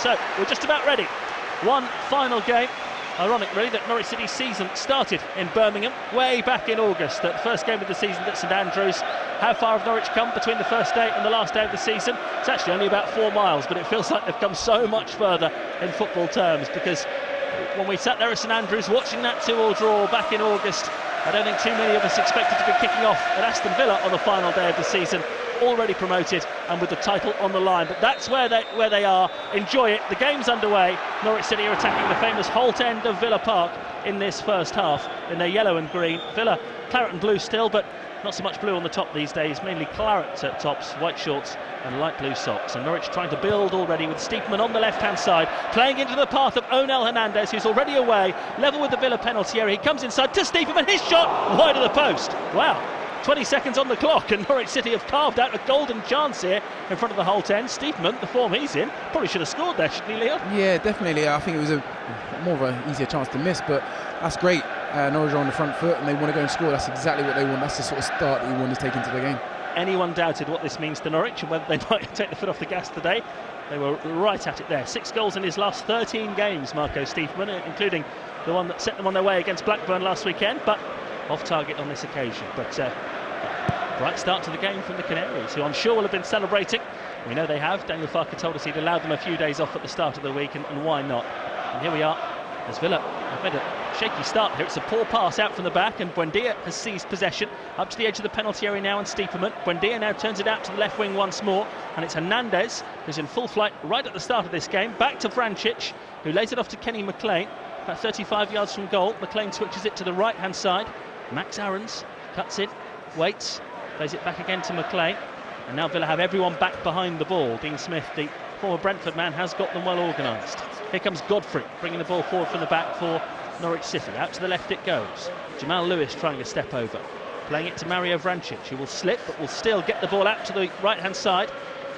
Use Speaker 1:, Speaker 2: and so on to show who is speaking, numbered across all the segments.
Speaker 1: So we're just about ready. One final game. Ironic, really, that Norwich City's season started in Birmingham way back in August. The first game of the season at St Andrews. How far have Norwich come between the first day and the last day of the season? It's actually only about 4 miles, but it feels like they've come so much further in football terms, because when we sat there at St Andrews watching that 2-2 draw back in August, I don't think too many of us expected to be kicking off at Aston Villa on the final day of the season, already promoted and with the title on the line. But that's where they are. Enjoy it. The game's underway. Norwich City are attacking the famous Holt end of Villa Park in this first half in their yellow and green. Villa claret and blue still, but not so much blue on the top these days, mainly claret at tops, white shorts and light blue socks. And Norwich trying to build already with Steepman on the left-hand side, playing into the path of Onel Hernandez, who's already away, level with the Villa penalty area. He comes inside to Steepman, his shot wide of the post. Wow. 20 seconds on the clock and Norwich City have carved out a golden chance here in front of the Holt end. Steepman, the form he's in, probably should have scored there, shouldn't he, Leon? Yeah,
Speaker 2: definitely. I think it was more of an easier chance to miss, but that's great. Norwich are on the front foot and they want to go and score. That's exactly what they want. That's the sort of start that you want to take into the game.
Speaker 1: Anyone doubted what this means to Norwich and whether they might take the foot off the gas today? They were right at it there. 6 goals in his last 13 games, Marco Steepman, including the one that set them on their way against Blackburn last weekend, but off target on this occasion. But bright start to the game from the Canaries, who I'm sure will have been celebrating. We know they have. Daniel Farke told us he'd allowed them a few days off at the start of the week, and why not? And here we are, as Villa have made a shaky start here. It's a poor pass out from the back, and Buendia has seized possession up to the edge of the penalty area now, and Steepman. Buendia now turns it out to the left wing once more, and it's Hernandez who's in full flight right at the start of this game. Back to Vrancic, who lays it off to Kenny McLean, about 35 yards from goal. McLean switches it to the right-hand side. Max Aarons cuts in, waits, plays it back again to McLean, and now Villa have everyone back behind the ball. Dean Smith, the former Brentford man, has got them well organised. Here comes Godfrey, bringing the ball forward from the back for Norwich City. Out to the left it goes. Jamal Lewis trying a step over, playing it to Mario Vrancic, who will slip but will still get the ball out to the right-hand side.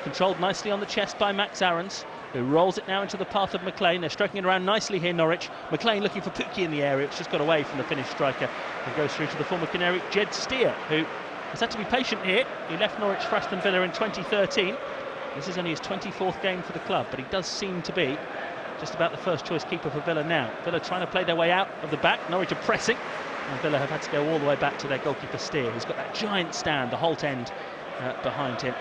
Speaker 1: Controlled nicely on the chest by Max Aarons, who rolls it now into the path of McLean. They're striking it around nicely here, Norwich. McLean looking for Pukki in the area. It's just got away from the Finnish striker and goes through to the former Canary, Jed Steer, who has had to be patient here. He left Norwich for Aston Villa in 2013. This is only his 24th game for the club, but he does seem to be just about the first choice keeper for Villa now. Villa trying to play their way out of the back. Norwich are pressing, and Villa have had to go all the way back to their goalkeeper Steer, who's got that giant stand, the Holt end, behind him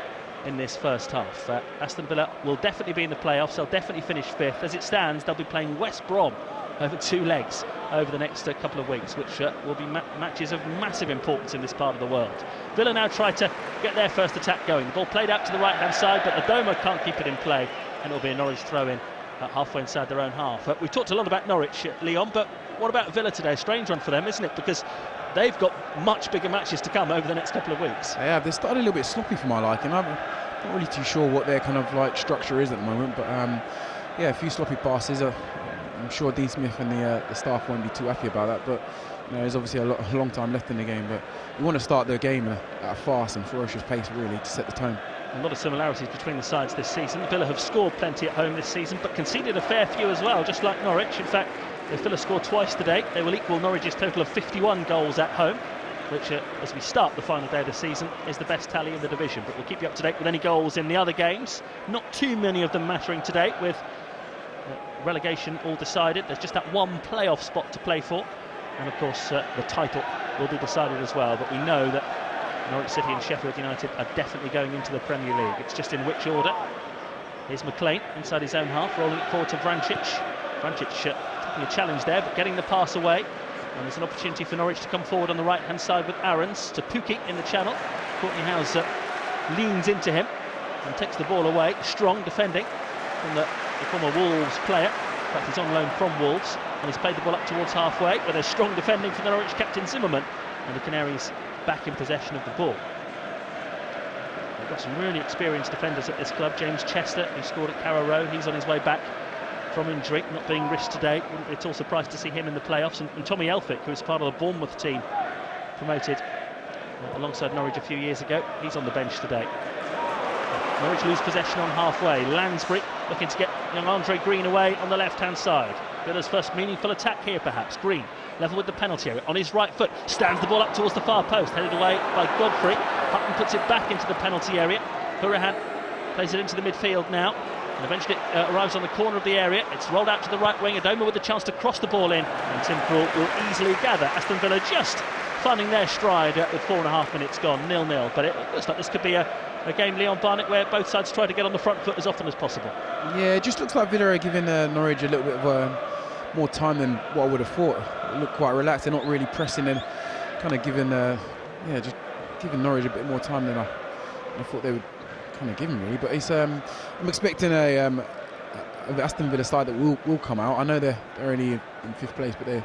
Speaker 1: in this first half. Aston Villa will definitely be in the playoffs. They'll definitely finish 5th. As it stands, they'll be playing West Brom over 2 legs over the next couple of weeks, which will be matches of massive importance in this part of the world. Villa now try to get their first attack going. The ball played out to the right-hand side, but Adoma can't keep it in play, and it'll be a Norwich throw-in halfway inside their own half. We've talked a lot about Norwich, Leon, but what about Villa today? A strange one for them, isn't it? Because they've got much bigger matches to come over the next couple of weeks.
Speaker 2: They have. They started a little bit sloppy for my liking. I'm not really too sure what their kind of like structure is at the moment, but yeah, a few sloppy passes. I'm sure Dean Smith and the staff won't be too happy about that, but you know, there's obviously a long time left in the game, but we want to start the game at a fast and ferocious pace, really, to set the tone.
Speaker 1: A lot of similarities between the sides this season. Villa have scored plenty at home this season, but conceded a fair few as well, just like Norwich. In fact, if Villa score twice today, they will equal Norwich's total of 51 goals at home, which, as we start the final day of the season, is the best tally in the division. But we'll keep you up to date with any goals in the other games. Not too many of them mattering today, with relegation all decided. There's just that one playoff spot to play for, and of course the title will be decided as well. But we know that Norwich City and Sheffield United are definitely going into the Premier League. It's just in which order. Here's McLean inside his own half, rolling it forward to Vrancic. Vrancic taking a challenge there, but getting the pass away. And there's an opportunity for Norwich to come forward on the right-hand side with Aarons to Pukki in the channel. Courtney House leans into him and takes the ball away. Strong defending from the former Wolves player. In fact, he's on loan from Wolves, and he's played the ball up towards halfway, but there's strong defending from the Norwich captain Zimmerman, and the Canaries back in possession of the ball. They've got some really experienced defenders at this club. James Chester, who scored at Carrow Road, he's on his way back from injury, not being risked today. Wouldn't be at all surprised to see him in the playoffs. And Tommy Elphick, who was part of the Bournemouth team promoted alongside Norwich a few years ago, he's on the bench today. Norwich lose possession on halfway. Lansbury looking to get young Andre Green away on the left-hand side. Villa's first meaningful attack here, perhaps. Green, level with the penalty area, on his right foot, stands the ball up towards the far post, headed away by Godfrey. Hutton puts it back into the penalty area. Hurahan plays it into the midfield now. And eventually it arrives on the corner of the area. It's rolled out to the right wing. Adoma with the chance to cross the ball in, and Tim Krul will easily gather. Aston Villa just finding their stride with 4.5 minutes gone, 0-0. But it looks like this could be a game, Leon Barnett, where both sides try to get on the front foot as often as possible.
Speaker 2: Yeah, it just looks like Villa are giving Norwich a little bit of more time than what I would have thought. They look quite relaxed. They're not really pressing and kind of giving just giving Norwich a bit more time than I thought they would kind of give him, really. But it's I'm expecting a Aston Villa side that will come out. I know they're only in 5th place, but they're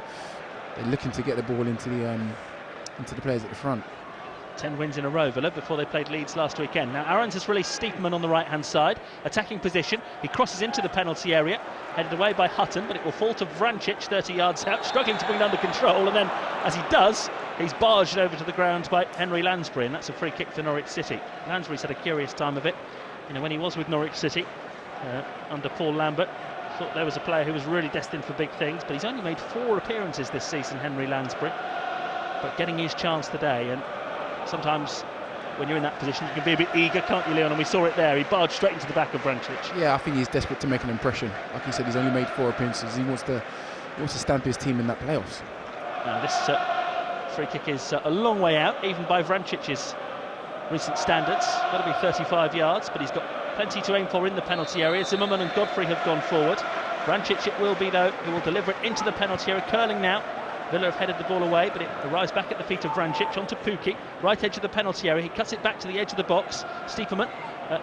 Speaker 2: looking to get the ball into the players at the front.
Speaker 1: 10 wins in a row, Villa, before they played Leeds last weekend. Now Aarons has released Steepman on the right-hand side, attacking position. He crosses into the penalty area, headed away by Hutton, but it will fall to Vrancic, 30 yards out, struggling to bring it under control, and then, as he does, he's barged over to the ground by Henry Lansbury, and that's a free kick for Norwich City. Lansbury's had a curious time of it. You know, when he was with Norwich City, under Paul Lambert, thought there was a player who was really destined for big things, but he's only made 4 appearances this season, Henry Lansbury. But getting his chance today, and sometimes when you're in that position you can be a bit eager, can't you, Leon? And we saw it there. He barged straight into the back of Vrancic. Yeah,
Speaker 2: I think he's desperate to make an impression. Like he said, he's only made 4 appearances. He wants to stamp his team in that playoffs.
Speaker 1: Now this free kick is a long way out, even by Vrancic's recent standards. Got to be 35 yards, but he's got plenty to aim for in the penalty area. Zimmerman and Godfrey have gone forward. Vrancic it will be, though, who will deliver it into the penalty area. Curling now. Villa have headed the ball away, but it arrives back at the feet of Vrancic, onto Pukki, right edge of the penalty area. He cuts it back to the edge of the box. Steepman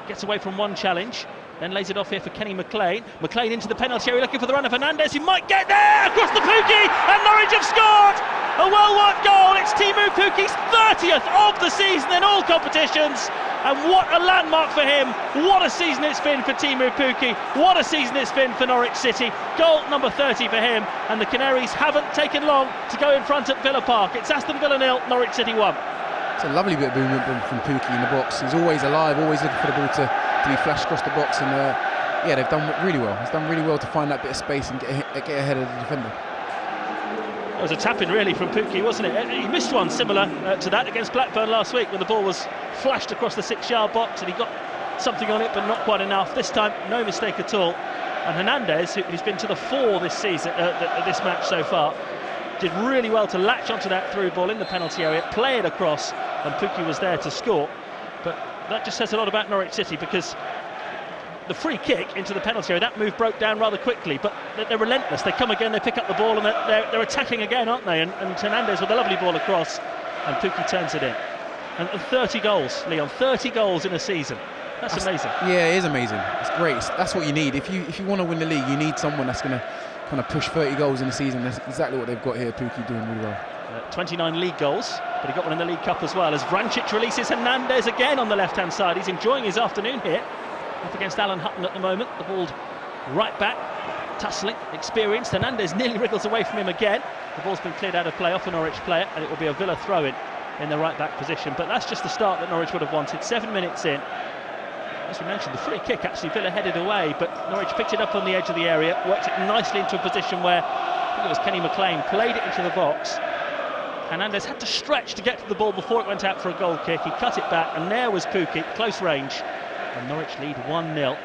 Speaker 1: gets away from one challenge, then lays it off here for Kenny McLean. McLean into the penalty area, looking for the run of Hernandez. He might get there, across the Pukki, and Norwich have scored! A well-worked goal. It's Teemu Pukki's 30th of the season in all competitions. And what a landmark for him. What a season it's been for Teemu Pukki. What a season it's been for Norwich City. Goal number 30 for him. And the Canaries haven't taken long to go in front at Villa Park. It's Aston Villa 0, Norwich City 1.
Speaker 2: It's a lovely bit of movement from Pukki in the box. He's always alive, always looking for the ball to be flashed across the box. And yeah, they've done really well. He's done really well to find that bit of space and get ahead of the defender.
Speaker 1: It was a tap-in really from Pukki, wasn't it? He missed one similar to that against Blackburn last week when the ball was flashed across the 6-yard box and he got something on it but not quite enough. This time no mistake at all, and Hernandez, who's been to the fore this season, this match so far, did really well to latch onto that through ball in the penalty area, play it across, and Pukki was there to score. But that just says a lot about Norwich City, because the free kick into the penalty area, that move broke down rather quickly, but they're relentless. They come again, they pick up the ball, and they're attacking again, aren't they? And Hernandez with a lovely ball across, and Pukki turns it in. And 30 goals, Leon, 30 goals in a season. That's amazing. Yeah,
Speaker 2: it is amazing. It's great. That's what you need. If you want to win the league, you need someone that's going to kind of push 30 goals in a season. That's exactly what they've got here. Pukki doing really well.
Speaker 1: 29 league goals, but he got one in the League Cup as well, as Vrancic releases Hernandez again on the left-hand side. He's enjoying his afternoon here. Up against Alan Hutton at the moment. The ball right back, tussling, experienced. Hernandez nearly wriggles away from him again. The ball's been cleared out of play off a Norwich player, and it will be a Villa throw-in the right back position. But that's just the start that Norwich would have wanted. 7 minutes in. As we mentioned, the free kick, actually Villa headed away, but Norwich picked it up on the edge of the area, worked it nicely into a position where, I think it was Kenny McLean, played it into the box. Hernandez had to stretch to get to the ball before it went out for a goal kick. He cut it back, and there was Pukki, close range. And Norwich lead 1-0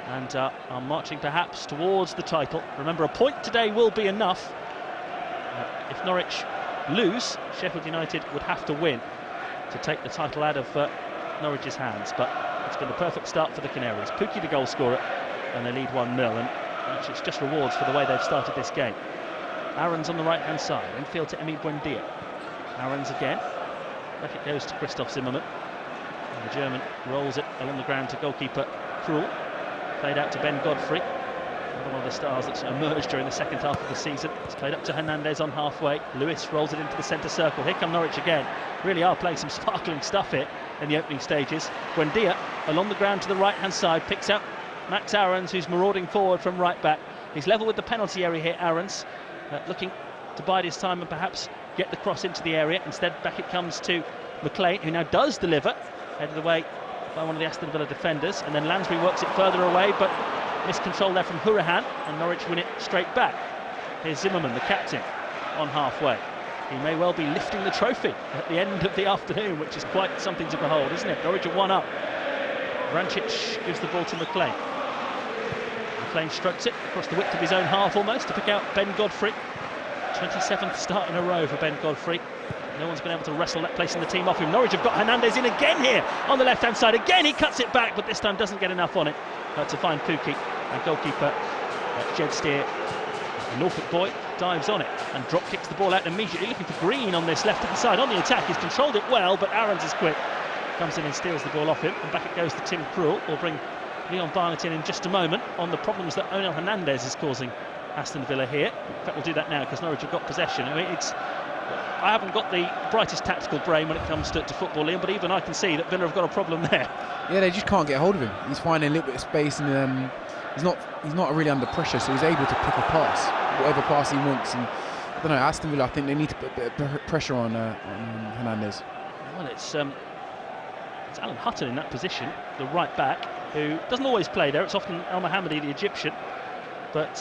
Speaker 1: and are marching perhaps towards the title. Remember, a point today will be enough. If Norwich lose, Sheffield United would have to win to take the title out of Norwich's hands. But it's been the perfect start for the Canaries. Pukki the goal scorer, and they lead 1-0. And actually it's just rewards for the way they've started this game. Aarons on the right-hand side, infield to Emi Buendia. Aarons again. Back it goes to Christoph Zimmerman. And the German rolls it along the ground to goalkeeper Krul. Played out to Ben Godfrey, another one of the stars that's emerged during the second half of the season. It's played up to Hernandez on halfway. Lewis rolls it into the centre circle. Here come Norwich again. Really are playing some sparkling stuff here in the opening stages. Buendia along the ground to the right-hand side, picks out Max Aarons, who's marauding forward from right back. He's level with the penalty area here, Aarons, looking to bide his time and perhaps get the cross into the area. Instead, back it comes to McLean, who now does deliver. Headed away by one of the Aston Villa defenders, and then Lansbury works it further away, but miscontrol there from Hourihan, and Norwich win it straight back. Here's Zimmerman, the captain, on halfway. He may well be lifting the trophy at the end of the afternoon, which is quite something to behold, isn't it? Norwich are 1 up. Vrancic gives the ball to McLean. McLean strokes it across the width of his own half almost to pick out Ben Godfrey. 27th start in a row for Ben Godfrey. No one's been able to wrestle that place in the team off him. Norwich have got Hernandez in again here on the left-hand side. Again, he cuts it back, but this time doesn't get enough on it to find Pukki. And goalkeeper Jed Steer, the Norfolk boy, dives on it and drop kicks the ball out immediately, looking for Green on this left-hand side. On the attack, he's controlled it well, but Aarons is quick. Comes in and steals the ball off him, and back it goes to Tim Krul. We'll bring Leon Barnett in just a moment on the problems that Onel Hernandez is causing Aston Villa here. In fact, we'll do that now because Norwich have got possession. I mean, I haven't got the brightest tactical brain when it comes to football, Liam, but even I can see that Villa have got a problem there. Yeah,
Speaker 2: they just can't get hold of him. He's finding a little bit of space, and he's not really under pressure, so he's able to pick a pass, whatever pass he wants. And I don't know, Aston Villa, I think they need to put a bit of pressure on Hernandez.
Speaker 1: Well, it's Alan Hutton in that position, the right back, who doesn't always play there. It's often El Mohammadi, the Egyptian, but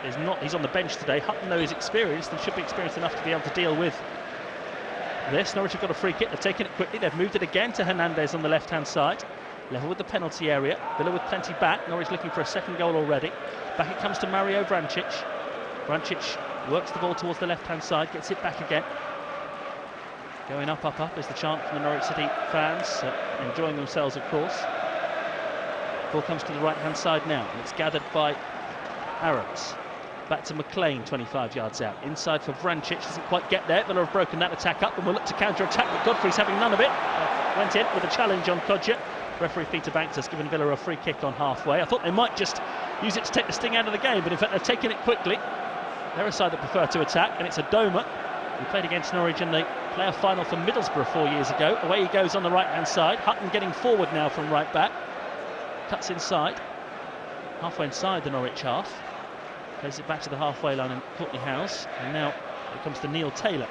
Speaker 1: he's on the bench today. Hutton, though, is experienced and should be experienced enough to be able to deal with this. Norwich have got a free kick. They've taken it quickly. They've moved it again to Hernandez on the left-hand side. Level with the penalty area. Villa with plenty back. Norwich looking for a second goal already. Back it comes to Mario Vrancic. Vrancic works the ball towards the left-hand side, gets it back again. Going up, up, up is the chant from the Norwich City fans, enjoying themselves, of course. Ball comes to the right-hand side now, and it's gathered by Aarons. Back to McLean, 25 yards out. Inside for Vrancic, doesn't quite get there. Villa have broken that attack up, and will look to counter-attack, but Godfrey's having none of it. Went in with a challenge on Kodja. Referee Peter Banks has given Villa a free kick on halfway. I thought they might just use it to take the sting out of the game, but in fact they've taken it quickly. They're a side that prefer to attack, and it's a Doma who played against Norwich in the player final for Middlesbrough 4 years ago. Away he goes on the right-hand side. Hutton getting forward now from right back. Cuts inside. Halfway inside the Norwich half. Plays it back to the halfway line in Courtney House. And now it comes to Neil Taylor,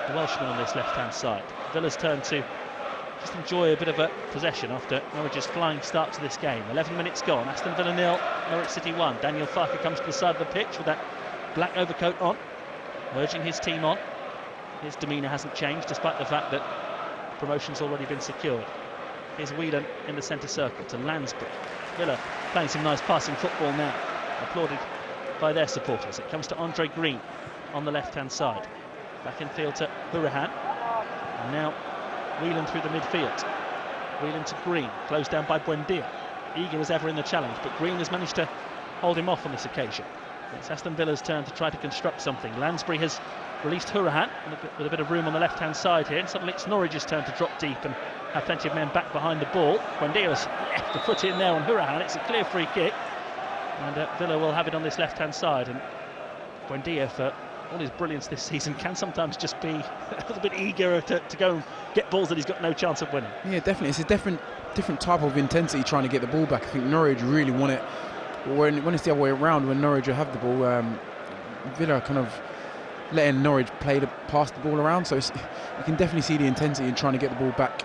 Speaker 1: the Welshman on this left-hand side. Villa's turn to just enjoy a bit of a possession after Norwich's flying start to this game. 11 minutes gone. Aston Villa 0, Norwich City 1. Daniel Farke comes to the side of the pitch with that black overcoat on, urging his team on. His demeanour hasn't changed despite the fact that promotion's already been secured. Here's Whelan in the centre circle to Lansbury. Villa playing some nice passing football now, applauded by their supporters. It comes to Andre Green on the left-hand side. Back in field to Hurahan. And now Whelan through the midfield. Whelan to Green, closed down by Buendia. Eager as ever in the challenge, but Green has managed to hold him off on this occasion. It's Aston Villa's turn to try to construct something. Lansbury has released Hurahan with a bit of room on the left-hand side here, and suddenly it's Norwich's turn to drop deep and have plenty of men back behind the ball. Buendia's left a foot in there on Hurahan. It's a clear free kick, and Villa will have it on this left-hand side. And Buendia, for all his brilliance this season, can sometimes just be a little bit eager to go and get balls that he's got no chance of winning.
Speaker 2: Yeah, definitely. It's a different type of intensity trying to get the ball back. I think Norwich really want it. When it's the other way around, when Norwich have the ball, Villa are kind of letting Norwich pass the ball around. So you can definitely see the intensity in trying to get the ball back.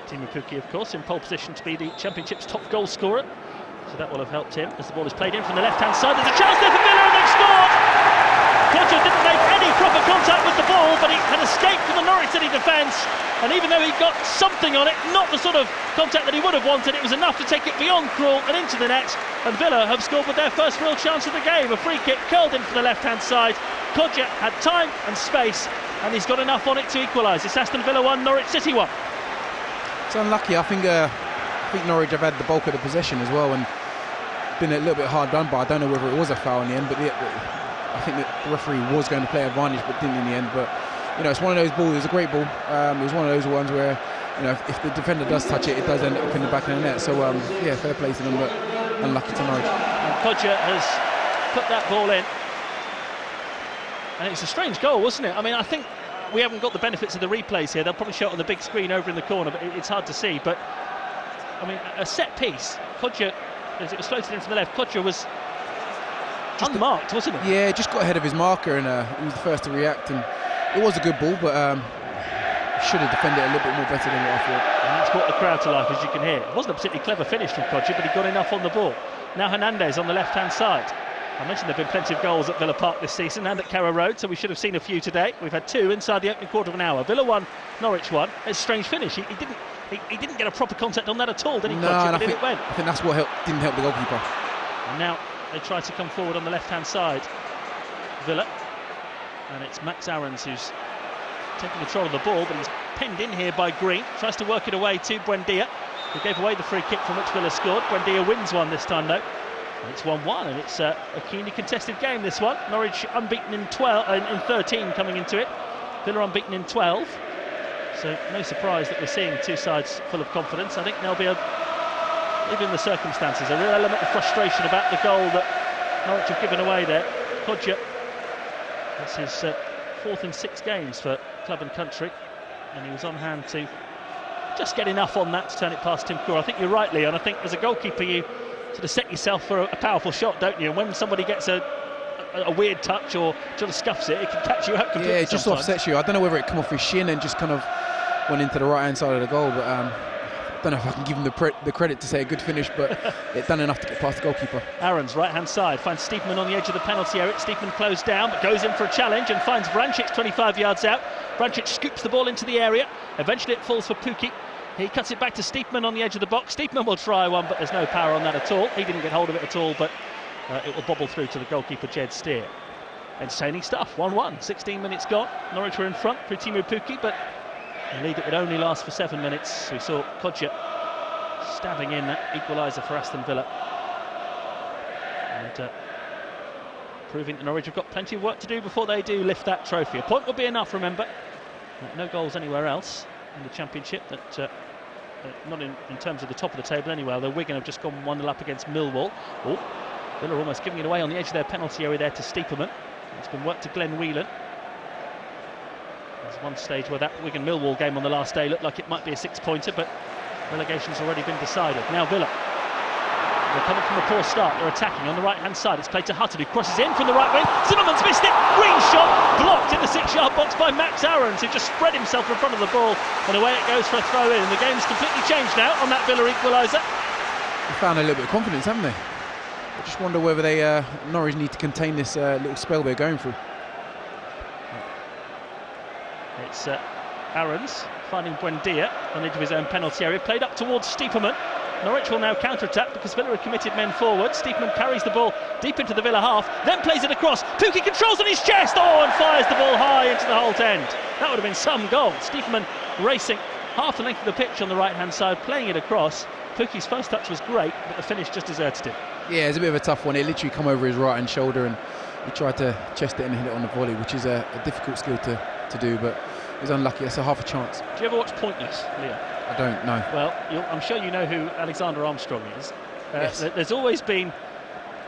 Speaker 1: Teemu Pukki, of course, in pole position to be the Championship's top goal scorer. So that will have helped him as the ball is played in from the left-hand side. There's a chance there for Villa, and they've scored! Kodja didn't make any proper contact with the ball, but he had escaped from the Norwich City defence. And even though he got something on it, not the sort of contact that he would have wanted, it was enough to take it beyond Krul and into the net. And Villa have scored with their first real chance of the game. A free kick curled in from the left-hand side. Kodja had time and space, and he's got enough on it to equalise. It's Aston Villa 1, Norwich City 1.
Speaker 2: It's unlucky. I think Norwich have had the bulk of the possession as well, and been a little bit hard done by. I don't know whether it was a foul in the end, but I think that the referee was going to play advantage, but didn't in the end. But you know, it's one of those balls. It was a great ball. It was one of those ones where, you know, if the defender does touch it, it does end up in the back of the net. So yeah, fair play to them, but unlucky to Norwich.
Speaker 1: And Kodja has put that ball in, and it's a strange goal, wasn't it? I mean, I think we haven't got the benefits of the replays here. They'll probably show it on the big screen over in the corner, but it's hard to see. But I mean, a set piece. Kodja, as it was floated in from the left, Kodja was just unmarked, wasn't he?
Speaker 2: Yeah, just got ahead of his marker, and he was the first to react. And it was a good ball, but should have defended it a little bit more better than what I thought.
Speaker 1: And that's brought the crowd to life, as you can hear. It wasn't a particularly clever finish from Kodja, but he got enough on the ball. Now Hernandez on the left-hand side. I mentioned there have been plenty of goals at Villa Park this season and at Carrow Road, so we should have seen a few today. We've had two inside the opening quarter of an hour. Villa 1, Norwich 1. It's a strange finish. He He didn't get a proper contact on that at all, did he?
Speaker 2: No, and I
Speaker 1: think
Speaker 2: that's what didn't help the goalkeeper.
Speaker 1: And now they try to come forward on the left-hand side, Villa, and it's Max Aarons who's taking control of the ball, but he's penned in here by Green. Tries to work it away to Buendia, who gave away the free kick from which Villa scored. Buendia wins one this time though, and it's 1-1, and it's a keenly contested game, this one. Norwich unbeaten in 13 coming into it. Villa unbeaten in 12. So no surprise that we're seeing two sides full of confidence. I think there'll be even the circumstances, a real element of frustration about the goal that Norwich have given away there. Kodja, that's his 4th in 6 games for club and country, and he was on hand to just get enough on that to turn it past Tim Krul. I think you're right, Leon. I think as a goalkeeper you sort of set yourself for a powerful shot, don't you? And when somebody gets a weird touch or sort of scuffs it, it can catch you out completely.
Speaker 2: Yeah, it just offsets you. I don't know whether it come off his shin and just kind of went into the right-hand side of the goal, but I don't know if I can give him the credit to say a good finish, but it done enough to get past the goalkeeper.
Speaker 1: Aarons, right-hand side, finds Steepman on the edge of the penalty area. Steepman closed down, but goes in for a challenge and finds Vrancic 25 yards out. Vrancic scoops the ball into the area. Eventually it falls for Pukki. He cuts it back to Steepman on the edge of the box. Steepman will try one, but there's no power on that at all. He didn't get hold of it at all, but it will bobble through to the goalkeeper, Jed Steer. Entertaining stuff, 1-1, 16 minutes gone. Norwich were in front through Timu Pukki, but a lead that would only last for 7 minutes. We saw Kodja stabbing in that equalizer for Aston Villa. And proving that Norwich have got plenty of work to do before they do lift that trophy. A point will be enough, remember. No goals anywhere else in the Championship, that not in terms of the top of the table anyway, although Wigan have just gone 1-0 up against Millwall. Oh, Villa almost giving it away on the edge of their penalty area there to Steeperman. It's been worked to Glenn Whelan. There's one stage where that Wigan-Millwall game on the last day looked like it might be a 6-pointer, but relegation's already been decided. Now Villa, they're coming from a poor start, they're attacking on the right-hand side. It's played to Hutton, who crosses in from the right wing. Zimmerman's missed it, Green shot, blocked in the 6-yard box by Max Aarons, who just spread himself in front of the ball, and away it goes for a throw-in. And the game's completely changed now on that Villa equaliser.
Speaker 2: They found a little bit of confidence, haven't they? I just wonder whether they Norwich need to contain this little spell they're going through.
Speaker 1: It's Aarons finding Buendia on the edge of his own penalty area, played up towards Steeperman. Norwich will now counter-attack because Villa have committed men forward. Steeperman carries the ball deep into the Villa half, then plays it across. Pukki controls on his chest, and fires the ball high into the Holt end. That would have been some goal. Steeperman racing half the length of the pitch on the right-hand side, playing it across. Pukki's first touch was great, but the finish just deserted him. Yeah,
Speaker 2: it's a bit of a tough one. It literally come over his right-hand shoulder, and he tried to chest it and hit it on the volley, which is a difficult skill to do, but he's unlucky. That's a half a chance.
Speaker 1: Do you ever watch Pointless, Leon?
Speaker 2: I don't know.
Speaker 1: Well, I'm sure you know who Alexander Armstrong is.
Speaker 2: Yes.
Speaker 1: There's always been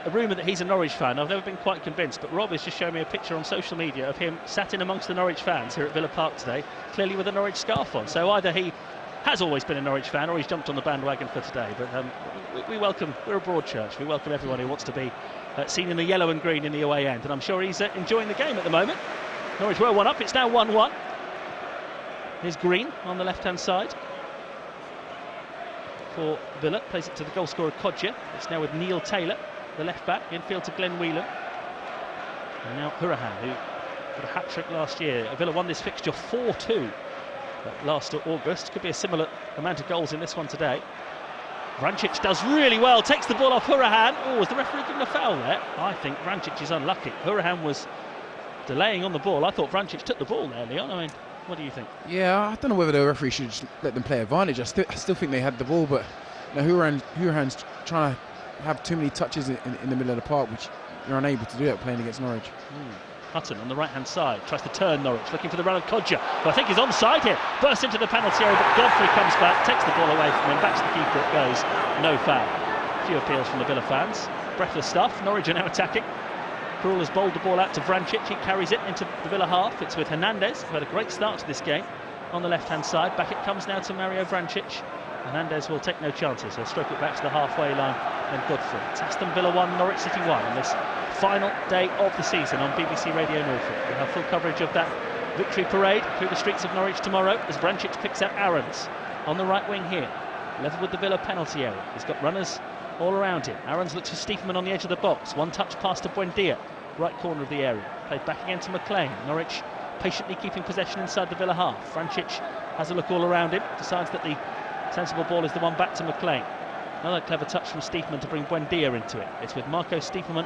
Speaker 1: a rumour that he's a Norwich fan. I've never been quite convinced, but Rob has just shown me a picture on social media of him sat in amongst the Norwich fans here at Villa Park today, clearly with a Norwich scarf on. So either he has always been a Norwich fan or he's jumped on the bandwagon for today. But we're a broad church. We welcome everyone who wants to be seen in the yellow and green in the away end, and I'm sure he's enjoying the game at the moment. Norwich were 1 up, it's now 1-1. Here's Green on the left-hand side for Villa, plays it to the goal scorer Kodja. It's now with Neil Taylor, the left back, infield to Glenn Whelan. And now Hurahan, who got a hat-trick last year. Villa won this fixture 4-2 last August. Could be a similar amount of goals in this one today. Vrancic does really well, takes the ball off Hurahan. Oh, was the referee giving a foul there? I think Vrancic is unlucky. Hurahan was delaying on the ball. I thought Vrancic took the ball there, Leon. I mean, what do you think?
Speaker 2: Yeah, I don't know whether the referee should just let them play advantage. I still think they had the ball, but you know, Hurahan's trying to have too many touches in the middle of the park, which you're unable to do that playing against Norwich.
Speaker 1: Hutton on the right-hand side tries to turn Norwich, looking for the run of Kodja, who I think is onside here. Bursts into the penalty area, but Godfrey comes back, takes the ball away from him, back to the keeper it goes. No foul. A few appeals from the Villa fans. Breathless stuff. Norwich are now attacking. Krul has bowled the ball out to Vrancic. He carries it into the Villa half. It's with Hernandez, who had a great start to this game, on the left-hand side. Back it comes now to Mario Vrancic. Hernandez will take no chances. He'll stroke it back to the halfway line. Then Godfrey. It's Aston Villa 1, Norwich City 1 on this final day of the season on BBC Radio Norfolk. We'll have full coverage of that victory parade through the streets of Norwich tomorrow as Vrancic picks out Aarons on the right wing here, level with the Villa penalty area. He's got runners all around him. Aarons looks for Steepman on the edge of the box. One touch pass to Buendia, right corner of the area. Played back again to McLean. Norwich patiently keeping possession inside the Villa half. Vrancic has a look all around him, decides that the Sensible ball is the one back to McLean. Another clever touch from Stiepermann to bring Buendia into it. It's with Marco Stiepermann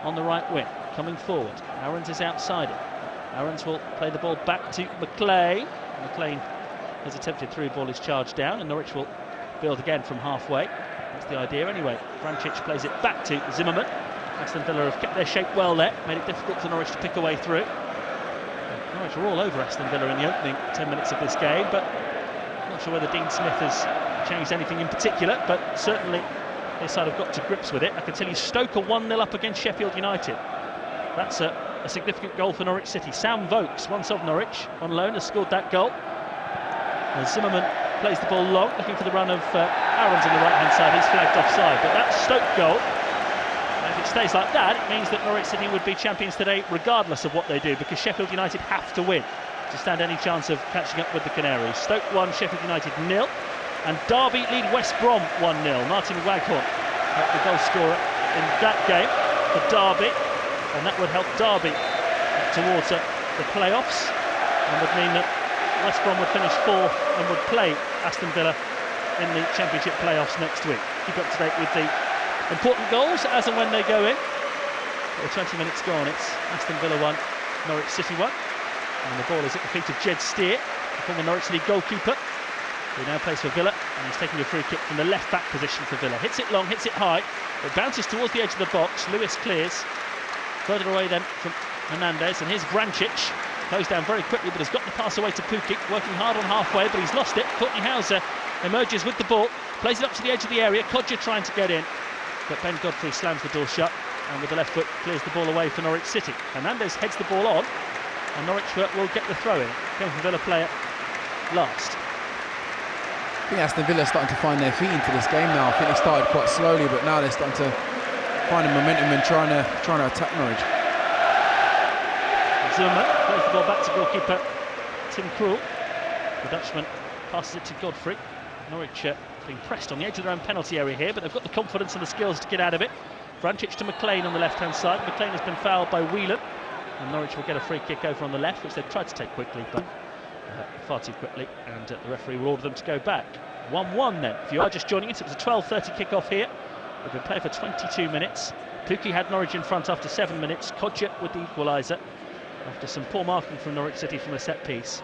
Speaker 1: on the right wing, coming forward. Aarons is outside it. Aarons will play the ball back to McLean. McLean has attempted through, ball is charged down, and Norwich will build again from halfway. That's the idea anyway. Vrancic plays it back to Zimmerman. Aston Villa have kept their shape well there, made it difficult for Norwich to pick a way through. Norwich are all over Aston Villa in the opening 10 minutes of this game, but I'm not sure whether Dean Smith has changed anything in particular, but certainly this side have got to grips with it. I can tell you Stoke are 1-0 up against Sheffield United. That's a significant goal for Norwich City. Sam Vokes, once of Norwich, on loan, has scored that goal. And Zimmerman plays the ball long, looking for the run of Aarons on the right-hand side. He's flagged offside, but that Stoke goal, if it stays like that, it means that Norwich City would be champions today regardless of what they do, because Sheffield United have to win to stand any chance of catching up with the Canaries. Stoke 1, Sheffield United 0, and Derby lead West Brom 1-0. Martin Waghorn, the goal scorer in that game for Derby, and that would help Derby towards the playoffs, and would mean that West Brom would finish 4th and would play Aston Villa in the Championship playoffs next week. Keep up to date with the important goals as and when they go in. With 20 minutes gone, it's Aston Villa 1, Norwich City 1, and the ball is at the feet of Jed Steer, the former Norwich City goalkeeper, who now plays for Villa, and he's taking a free kick from the left back position for Villa. Hits it long, hits it high, it bounces towards the edge of the box. Lewis clears further away then from Hernandez, and here's Vrancic. Closed down very quickly, but has got the pass away to Pukki, working hard on halfway, but he's lost it. Courtney Hauser emerges with the ball, plays it up to the edge of the area. Kodja trying to get in, but Ben Godfrey slams the door shut, and with the left foot clears the ball away for Norwich City. Hernandez heads the ball on, and Norwich will get the throw in. Going for Villa player last.
Speaker 2: I think Aston Villa are starting to find their feet into this game now. I think they started quite slowly, but now they're starting to find a momentum and trying to attack Norwich.
Speaker 1: Zimmerman plays the ball back to goalkeeper Tim Krul. The Dutchman passes it to Godfrey. Norwich being pressed on the edge of their own penalty area here, but they've got the confidence and the skills to get out of it. Vrancic to McLean on the left-hand side. McLean has been fouled by Whelan, and Norwich will get a free kick over on the left, which they've tried to take quickly, but far too quickly, and the referee will order them to go back. 1-1 then. If you are just joining us, it was a 12:30 kick-off here. We've been playing for 22 minutes. Pukki had Norwich in front after 7 minutes. Kodja with the equaliser after some poor marking from Norwich City from a set piece.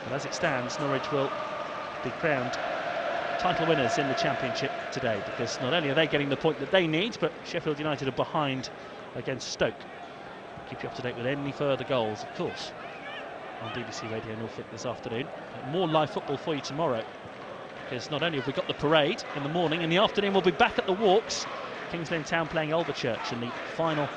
Speaker 1: But as it stands, Norwich will be crowned title winners in the Championship today, because not only are they getting the point that they need, but Sheffield United are behind against Stoke. Keep you up to date with any further goals, of course, on BBC Radio Norfolk this afternoon. More live football for you tomorrow, because not only have we got the parade in the morning, in the afternoon we'll be back at the Walks. Kings Lynn Town playing Alderchurch in the final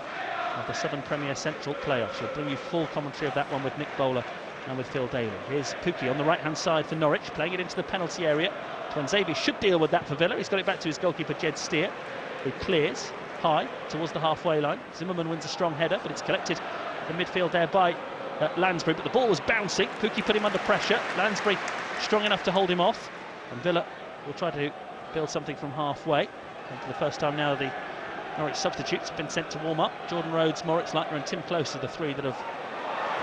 Speaker 1: of the Southern Premier Central playoffs. We'll bring you full commentary of that one with Nick Bowler and with Phil Daly. Here's Pukki on the right-hand side for Norwich, playing it into the penalty area. Tuanzebe should deal with that for Villa. He's got it back to his goalkeeper Jed Steer, who clears high towards the halfway line. Zimmerman wins a strong header, but it's collected in midfield there by Lansbury, but the ball was bouncing. Pukki put him under pressure. Lansbury strong enough to hold him off, and Villa will try to build something from halfway. And for the first time now, the Norwich substitutes have been sent to warm up. Jordan Rhodes, Moritz Leitner and Tim Close are the three that have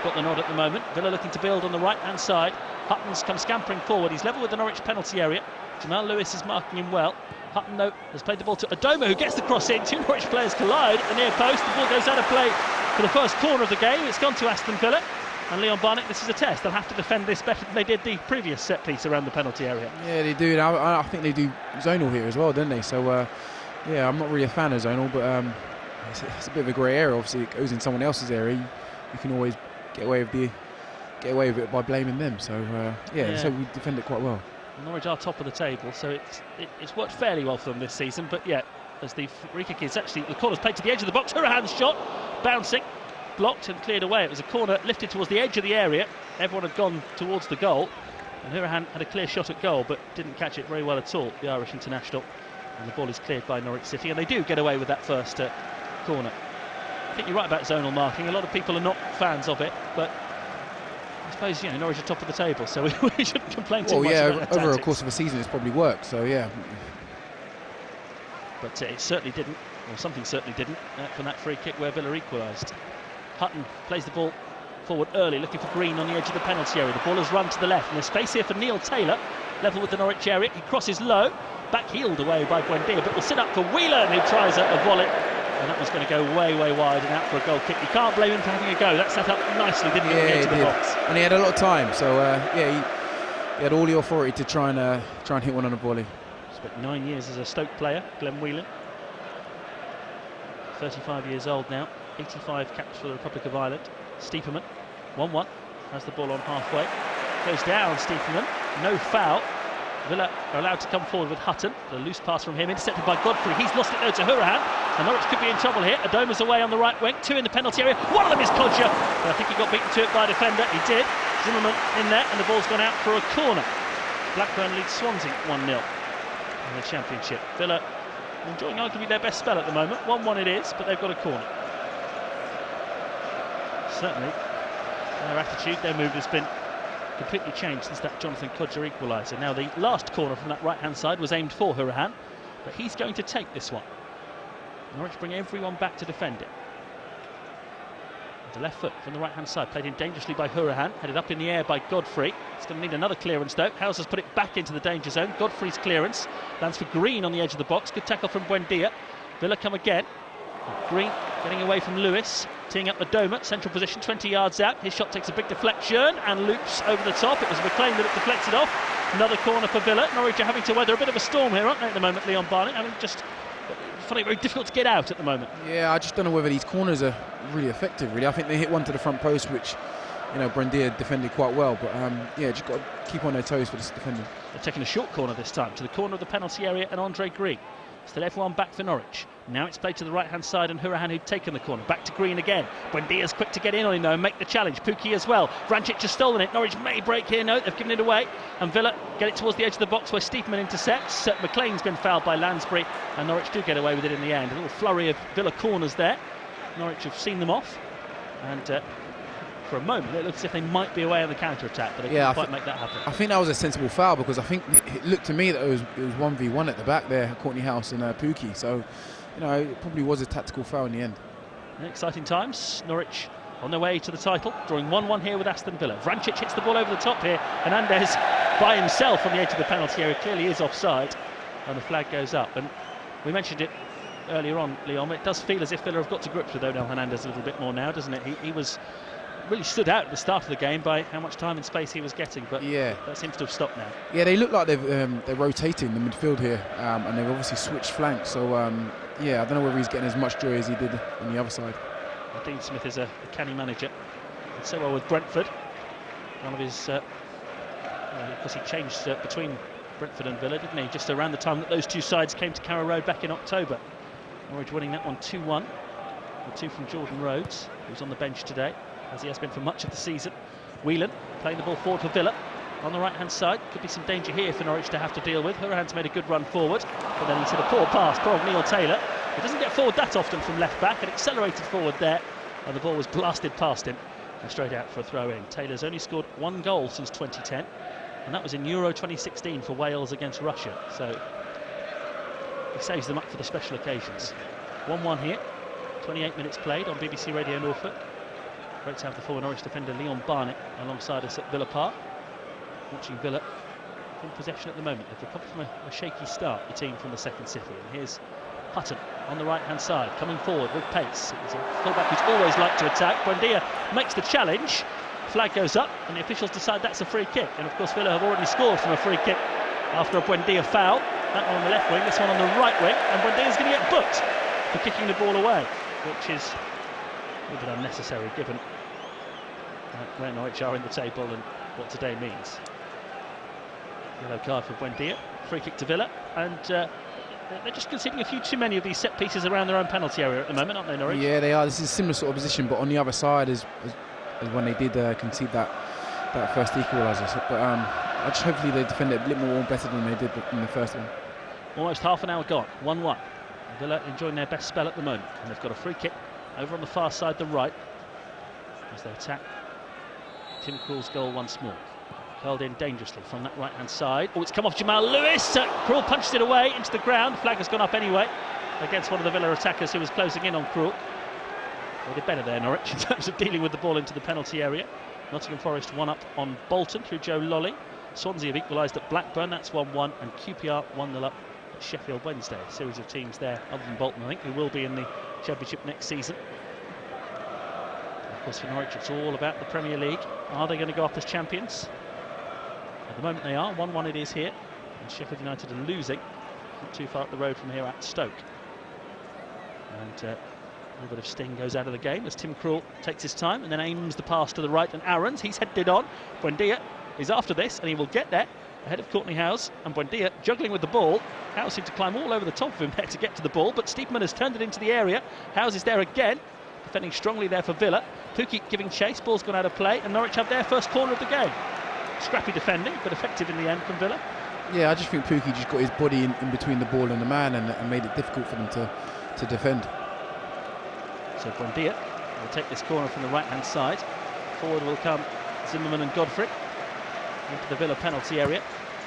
Speaker 1: got the nod at the moment. Villa looking to build on the right-hand side. Hutton's come scampering forward. He's level with the Norwich penalty area. Jamal Lewis is marking him well. Hutton, though, has played the ball to Adoma, who gets the cross in. Two Norwich players collide at the near post. The ball goes out of play for the first corner of the game. It's gone to Aston Villa. And Leon Barnett, this is a test. They'll have to defend this better than they did the previous set piece around the penalty area. Yeah,
Speaker 2: they do. I think they do zonal here as well, don't they? So, yeah, I'm not really a fan of zonal, but it's a bit of a grey area. Obviously, it goes in someone else's area. You can always get away with it by blaming them. So, yeah, so we defend it quite well.
Speaker 1: Norwich are top of the table, so it's worked fairly well for them this season. But yeah, as the free kick is actually, the corner's played to the edge of the box. Hurahan's shot, bouncing, blocked and cleared away. It was a corner lifted towards the edge of the area. Everyone had gone towards the goal, and Hurahan had a clear shot at goal, but didn't catch it very well at all, the Irish international. And the ball is cleared by Norwich City, and they do get away with that first corner. I think you're right about zonal marking. A lot of people are not fans of it, but I suppose, Norwich are top of the table, so we shouldn't complain too much about that.
Speaker 2: Over a course of a season it's probably worked, so yeah.
Speaker 1: But it certainly didn't, or something certainly didn't, from that free kick where Villa equalised. Hutton plays the ball forward early, looking for Green on the edge of the penalty area. The ball has run to the left, and there's space here for Neil Taylor. level with the Norwich area. He crosses low, back heeled away by Buendia, but will sit up for Whelan, who tries a volley. And that was going to go way, way wide and out for a goal kick. You can't blame him for having a go. That set up nicely, didn't it,
Speaker 2: yeah,
Speaker 1: into the box?
Speaker 2: And he had a lot of time, so yeah, he had all the authority to try and hit one on a volley.
Speaker 1: Spent 9 years as a Stoke player, Glenn Whelan. 35 years old now, 85 caps for the Republic of Ireland. Stiepermann, 1-1, has the ball on halfway. Goes down, Stiepermann, no foul. Villa are allowed to come forward with Hutton. A loose pass from him, intercepted by Godfrey. He's lost it though to Hourihane, and Norwich could be in trouble here. Adoma's away on the right wing, 2 in the penalty area. One of them is Kodja, but I think he got beaten to it by a defender. He did. Zimmerman in there, and the ball's gone out for a corner. Blackburn leads Swansea 1-0 in the Championship. Villa enjoying arguably their best spell at the moment. 1-1 it is, but they've got a corner. Certainly, their attitude, their mood has been completely changed since that Jonathan Kodja equaliser. Now the last corner from that right-hand side was aimed for Hourihane, but he's going to take this one. Norwich bring everyone back to defend it. The left foot from the right-hand side, played in dangerously by Hourihane, headed up in the air by Godfrey. It's going to need another clearance though. Houser's put it back into the danger zone. Godfrey's clearance lands for Green on the edge of the box. Good tackle from Buendia. Villa come again. Green getting away from Lewis, teeing up Adoma, central position, 20 yards out. His shot takes a big deflection and loops over the top. It was McLean that it deflected off. Another corner for Villa. Norwich are having to weather a bit of a storm here, aren't they, at the moment, Leon Barnett? I mean, just finding it very difficult to get out at the moment.
Speaker 2: Yeah, I just don't know whether these corners are really effective, really. I think they hit one to the front post, which, you know, Buendia defended quite well. But, yeah, just got to keep on their toes for this defending.
Speaker 1: They're taking a short corner this time, to the corner of the penalty area and Andre Green. Still everyone back for Norwich. Now it's played to the right-hand side and Hourihane who'd taken the corner. Back to Green again. Buendia's quick to get in on him though and make the challenge. Pukki as well. Vrancic has stolen it. Norwich may break here. No, they've given it away. And Villa get it towards the edge of the box where Stiepermann intercepts. McLean's been fouled by Lansbury and Norwich do get away with it in the end. A little flurry of Villa corners there. Norwich have seen them off. And for a moment it looks as if they might be away on the counter-attack, but they couldn't quite make that happen.
Speaker 2: I think that was a sensible foul because I think it looked to me that it was 1v1 at the back there, Courtney House and Pukki. So, you know, it probably was a tactical foul in the end. Exciting
Speaker 1: times. Norwich on their way to the title, drawing 1-1 here with Aston Villa. Vrancic hits the ball over the top here. Hernandez by himself on the edge of the penalty area, clearly is offside, and the flag goes up. And we mentioned it earlier on, Leon, it does feel as if Villa have got to grips with Onel Hernandez a little bit more now, doesn't it? He was really stood out at the start of the game by how much time and space he was getting, but yeah, that seems to have stopped now. Yeah, they look like they're rotating the midfield here, and they've obviously switched flanks. So yeah, I don't know whether he's getting as much joy as he did on the other side. Dean Smith is a canny manager. Did so well with Brentford. One of his, because he changed between Brentford and Villa, didn't he? Just around the time that those two sides came to Carrow Road back in October. Norwich winning that one 2-1. The 2 from Jordan Rhodes, who's on the bench today, as he has been for much of the season. Whelan playing the ball forward for Villa on the right-hand side. Could be some danger here for Norwich to have to deal with. Hourihane's made a good run forward, but then he's hit a poor pass. Poor Neil Taylor. He doesn't get forward that often from left-back, and accelerated forward there, and the ball was blasted past him and straight out for a throw-in. Taylor's only scored 1 goal since 2010, and that was in Euro 2016 for Wales against Russia. So he saves them up for the special occasions. 1-1 here. 28 minutes played on BBC Radio Norfolk. Great to have the former Norwich defender Leon Barnett alongside us at Villa Park. Watching Villa in possession at the moment. They've recovered from a shaky start, the team from the second city. And here's Hutton on the right-hand side, coming forward with pace. He's a fullback who's always liked to attack. Buendia makes the challenge. Flag goes up, and the officials decide that's a free kick. And of course, Villa have already scored from a free kick after a Buendia foul. That one on the left wing, this one on the right wing. And Buendia's going to get booked for kicking the ball away, which is a little bit unnecessary given where Norwich are in the table and what today means. Yellow card for Buendia, free kick to Villa, and they're just conceding a few too many of these set pieces around their own penalty area at the moment, aren't they, Norwich? Yeah, they are. This is a similar sort of position, but on the other side as when they did concede that first equaliser. But I just hopefully they defend it a little more better than they did in the first one. Almost half an hour gone, 1-1. Villa enjoying their best spell at the moment, and they've got a free kick over on the far side, the right, as they attack Tim Krul's goal once more. Curled in dangerously from that right-hand side. Oh, it's come off Jamal Lewis. Krul punched it away into the ground. Flag has gone up anyway against one of the Villa attackers who was closing in on Krul. They did better there, Norwich, in terms of dealing with the ball into the penalty area. Nottingham Forest 1 up on Bolton through Joe Lolly. Swansea have equalised at Blackburn, that's 1-1, and QPR 1-0 up at Sheffield Wednesday. A series of teams there, other than Bolton, I think, who will be in the Championship next season. Of course, for Norwich, it's all about the Premier League. Are they going to go up as champions? At the moment they are. 1-1 it is here. And Sheffield United are losing. Not too far up the road from here at Stoke. And a little bit of sting goes out of the game as Tim Krul takes his time and then aims the pass to the right. And Aarons, he's headed on. Buendia is after this and he will get there ahead of Courtney Howes. And Buendia juggling with the ball. Howes seemed to climb all over the top of him there to get to the ball. But Steepman has turned it into the area. Howes is there again. Defending strongly there for Villa. Pukki giving chase, ball's gone out of play, and Norwich have their first corner of the game. Scrappy defending, but effective in the end from Villa.
Speaker 2: Yeah, I just think Pukki just got his body in between the ball and the man and made it difficult for them to defend.
Speaker 1: So Buendia will take this corner from the right-hand side. Forward will come Zimmerman and Godfrey into the Villa penalty area.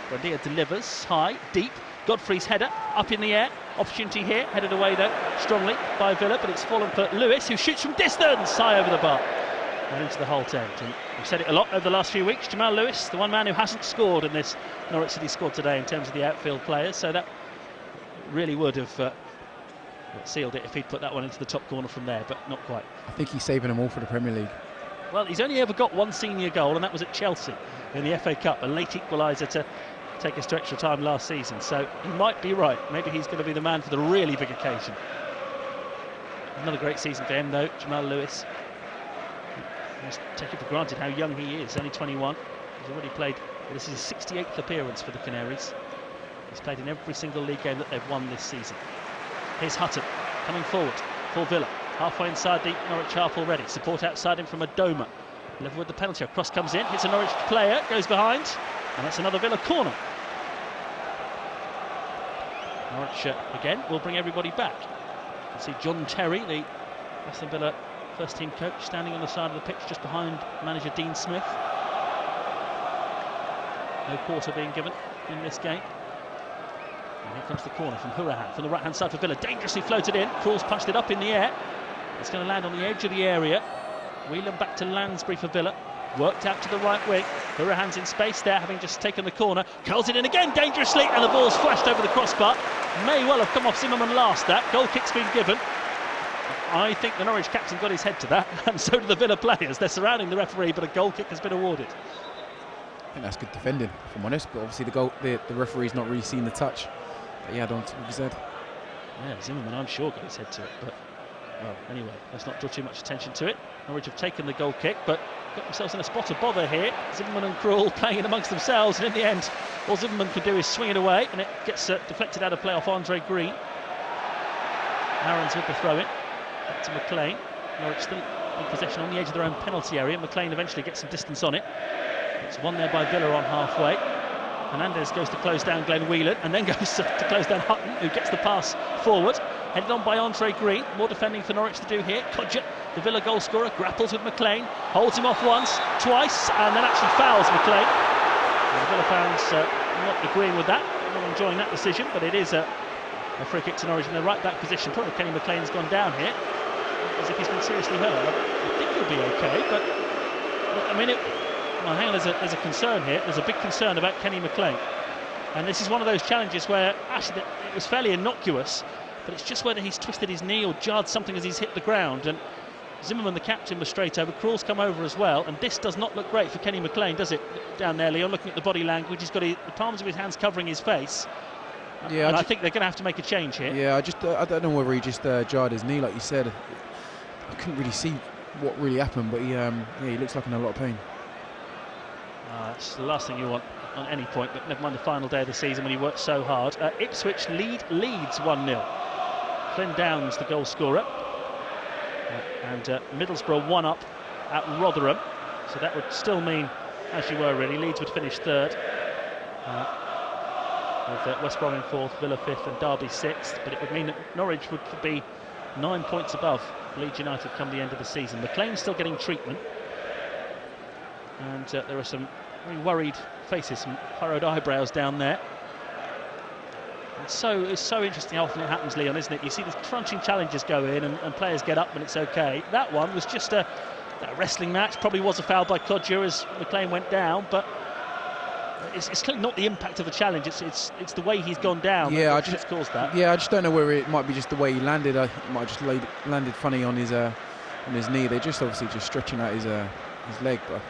Speaker 1: Buendia delivers high, deep. Godfrey's header up in the air. Opportunity here, headed away though strongly by Villa, but it's fallen for Lewis, who shoots from distance high over the bar and into the Holt end. And we've said it a lot over the last few weeks. Jamal Lewis, the one man who hasn't scored in this Norwich City squad today in terms of the outfield players, so that really would have sealed it if he'd put that one into the top corner from there, but not quite.
Speaker 2: I think he's saving them all for the Premier League.
Speaker 1: Well, he's only ever got one senior goal, and that was at Chelsea in the FA Cup, a late equaliser to take us to extra time last season, so he might be right. Maybe he's going to be the man for the really big occasion. Another great season for him though, Jamal Lewis. Just take it for granted how young he is, only 21. He's already played, this is his 68th appearance for the Canaries. He's played in every single league game that they've won this season. Here's Hutton coming forward for Villa, halfway inside the Norwich half already. Support outside him from Adoma. Level with the penalty, cross comes in, hits a Norwich player, goes behind, and that's another Villa corner. Norwich again will bring everybody back. You see John Terry, the Aston Villa first team coach, standing on the side of the pitch just behind manager Dean Smith. No quarter being given in this game. And here comes the corner from Hourihane from the right hand side for Villa, dangerously floated in. Krul's punched it up in the air. It's going to land on the edge of the area. Whelan back to Lansbury for Villa. Worked out to the right wing. Hourihane's in space there, having just taken the corner. Curls it in again dangerously, and the ball's flashed over the crossbar. May well have come off Zimmerman last. That goal kick's been given. I think the Norwich captain got his head to that, and so do the Villa players. They're surrounding the referee, but a goal kick has been awarded.
Speaker 2: I think that's good defending, if I'm honest. But obviously the referee's not really seen the touch. But yeah, don't his head.
Speaker 1: Yeah, Zimmerman, I'm sure, got his head to it, but well, anyway, let's not draw too much attention to it. Norwich have taken the goal kick, but got themselves in a spot of bother here. Zimmerman and Krul playing it amongst themselves, and in the end, all Zimmerman can do is swing it away, and it gets deflected out of play off Andre Green. Aarons with the throw-in, back to McLean. Norwich still in possession on the edge of their own penalty area. McLean eventually gets some distance on it. It's won there by Villa on halfway. Hernandez goes to close down Glenn Whelan, and then goes to close down Hutton, who gets the pass forward. Headed on by Andre Green. More defending for Norwich to do here. Kodja, the Villa goal scorer, grapples with McLean, holds him off once, twice, and then actually fouls McLean. And the Villa fans not agreeing with that, not enjoying that decision, but it is a free kick to Norwich in the right back position. Probably Kenny McLean's gone down here, as if he's been seriously hurt. I think he'll be okay, but I mean, well, hang on, there's a concern here. There's a big concern about Kenny McLean. And this is one of those challenges where actually it was fairly innocuous, but it's just whether he's twisted his knee or jarred something as he's hit the ground. And Zimmerman, the captain, was straight over. Krul's come over as well, and this does not look great for Kenny McLean, does it? Down there, Leon, looking at the body language, he's got the palms of his hands covering his face. Yeah, and I think they're going to have to make a change here.
Speaker 2: Yeah, I don't know whether he just jarred his knee, like you said. I couldn't really see what really happened, but he looks like in a lot of pain.
Speaker 1: That's the last thing you want on any point, but never mind the final day of the season when you worked so hard. Ipswich leads 1-0. Flynn Downs, the goal scorer, and Middlesbrough 1 up at Rotherham, so that would still mean, as you were really, Leeds would finish third, with West Brom in fourth, Villa fifth, and Derby sixth. But it would mean that Norwich would be 9 points above Leeds United come the end of the season. McLean's still getting treatment, and there are some very worried faces, some furrowed eyebrows down there. It's so interesting how often it happens, Leon, isn't it? You see these crunching challenges go in and players get up and it's okay. That one was just a wrestling match. Probably was a foul by Kodja as McLean went down, but It's clearly not the impact of the challenge. It's the way he's gone down.
Speaker 2: Yeah,
Speaker 1: that's caused that.
Speaker 2: Yeah, I just don't know whether it might be just the way he landed. It might have just landed funny on his knee. They're just obviously just stretching out his leg, but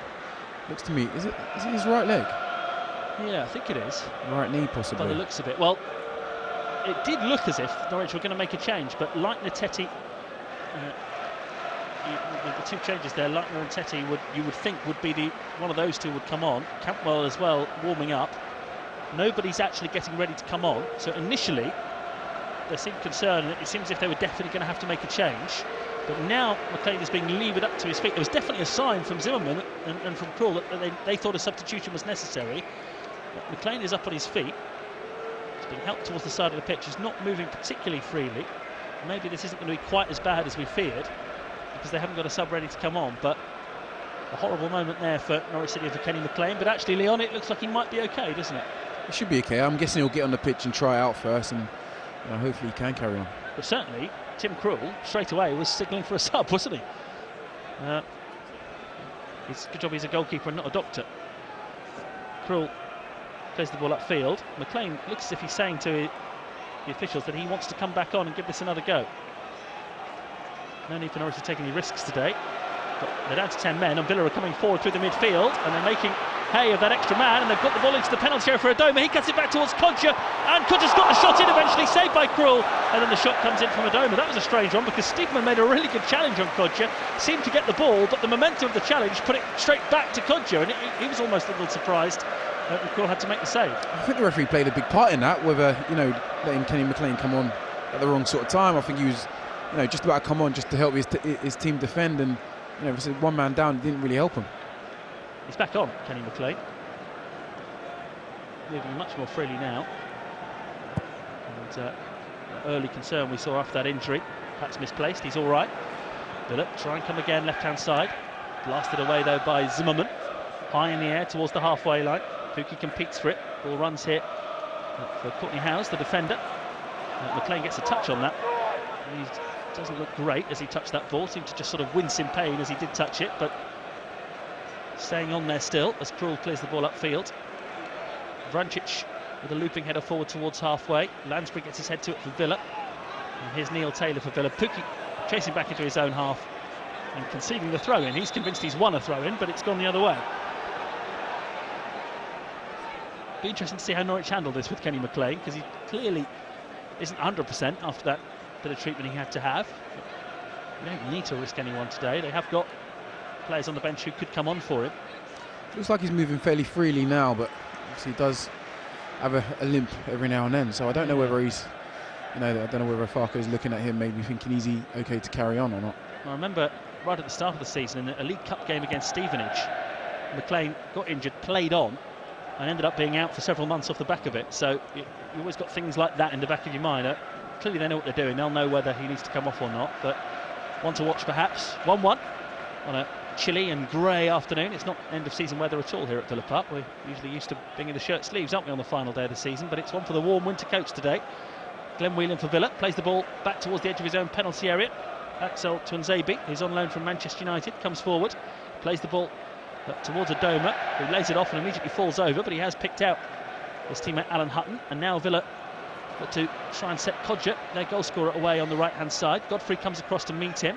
Speaker 2: looks to me, is it his right leg?
Speaker 1: Yeah, I think it is.
Speaker 2: Right knee, possibly.
Speaker 1: By the looks of it. Well, it did look as if Norwich were going to make a change, but like Nateti, with the two changes there, Leitner and Teti you would think would be one of those two would come on. Campbell as well warming up. Nobody's actually getting ready to come on. So initially there seemed concern, and it seems as if they were definitely going to have to make a change. But now McLean is being levered up to his feet. There was definitely a sign from Zimmerman and from Krul that they thought a substitution was necessary. But McLean is up on his feet. He's being helped towards the side of the pitch. He's not moving particularly freely. Maybe this isn't going to be quite as bad as we feared, because they haven't got a sub ready to come on. But a horrible moment there for Norwich City and for Kenny McLean. But actually, Leon, it looks like he might be okay, doesn't it?
Speaker 2: It should be okay. I'm guessing he'll get on the pitch and try out first, and hopefully he can carry on.
Speaker 1: But certainly, Tim Krul straight away was signalling for a sub, wasn't he? It's a good job he's a goalkeeper and not a doctor. Krul plays the ball upfield. McLean looks as if he's saying to the officials that he wants to come back on and give this another go. No need for Norwich to take any risks today. But they're down to 10 men, and Villa are coming forward through the midfield, and they're making hay of that extra man, and they've got the ball into the penalty area for Adoma. He cuts it back towards Kodja, and Kodja's got the shot in eventually, saved by Krul, and then the shot comes in from Adoma. That was a strange one, because Steveman made a really good challenge on Kodja, seemed to get the ball, but the momentum of the challenge put it straight back to Kodja, and he was almost a little surprised that Krul had to make the save.
Speaker 2: I think the referee played a big part in that, with letting Kenny McLean come on at the wrong sort of time. I think he was just about to come on just to help his team defend, and one man down didn't really help him.
Speaker 1: He's back on, Kenny McLean, moving much more freely now. And early concern we saw after that injury, perhaps misplaced. He's all right. Buildup, try and come again, left-hand side. Blasted away though by Zimmerman, high in the air towards the halfway line. Pukki competes for it. Ball runs here for Courtney Howes, the defender. McLean gets a touch on that. He doesn't look great as he touched that ball. Seemed to just sort of wince in pain as he did touch it, but staying on there still as Krul clears the ball upfield. Vrancic with a looping header forward towards halfway. Lansbury gets his head to it for Villa. And here's Neil Taylor for Villa. Pukki chasing back into his own half and conceding the throw-in. He's convinced he's won a throw-in, but it's gone the other way. Be interesting to see how Norwich handle this with Kenny McLean, because he clearly isn't 100% after that bit of treatment he had to have. You don't need to risk anyone today. They have got players on the bench who could come on for him.
Speaker 2: Looks like he's moving fairly freely now, but obviously he does have a limp every now and then. So I don't know whether he's, I don't know whether Farke's looking at him, maybe thinking is he okay to carry on or not.
Speaker 1: I remember right at the start of the season in a League Cup game against Stevenage, McLean got injured, played on, and ended up being out for several months off the back of it. So you always got things like that in the back of your mind. Clearly they know what they're doing. They'll know whether he needs to come off or not. But one to watch perhaps. 1-1 on a chilly and grey afternoon. It's not end of season weather at all here at Villa Park. We're usually used to being in the shirt sleeves, aren't we, on the final day of the season? But it's one for the warm winter coats today. Glenn Whelan for Villa plays the ball back towards the edge of his own penalty area. Axel Tuanzebe, who's on loan from Manchester United, comes forward, plays the ball towards Adoma, who lays it off and immediately falls over, but he has picked out his teammate Alan Hutton, and now Villa got to try and set Kodja, their goal scorer, away on the right-hand side. Godfrey comes across to meet him.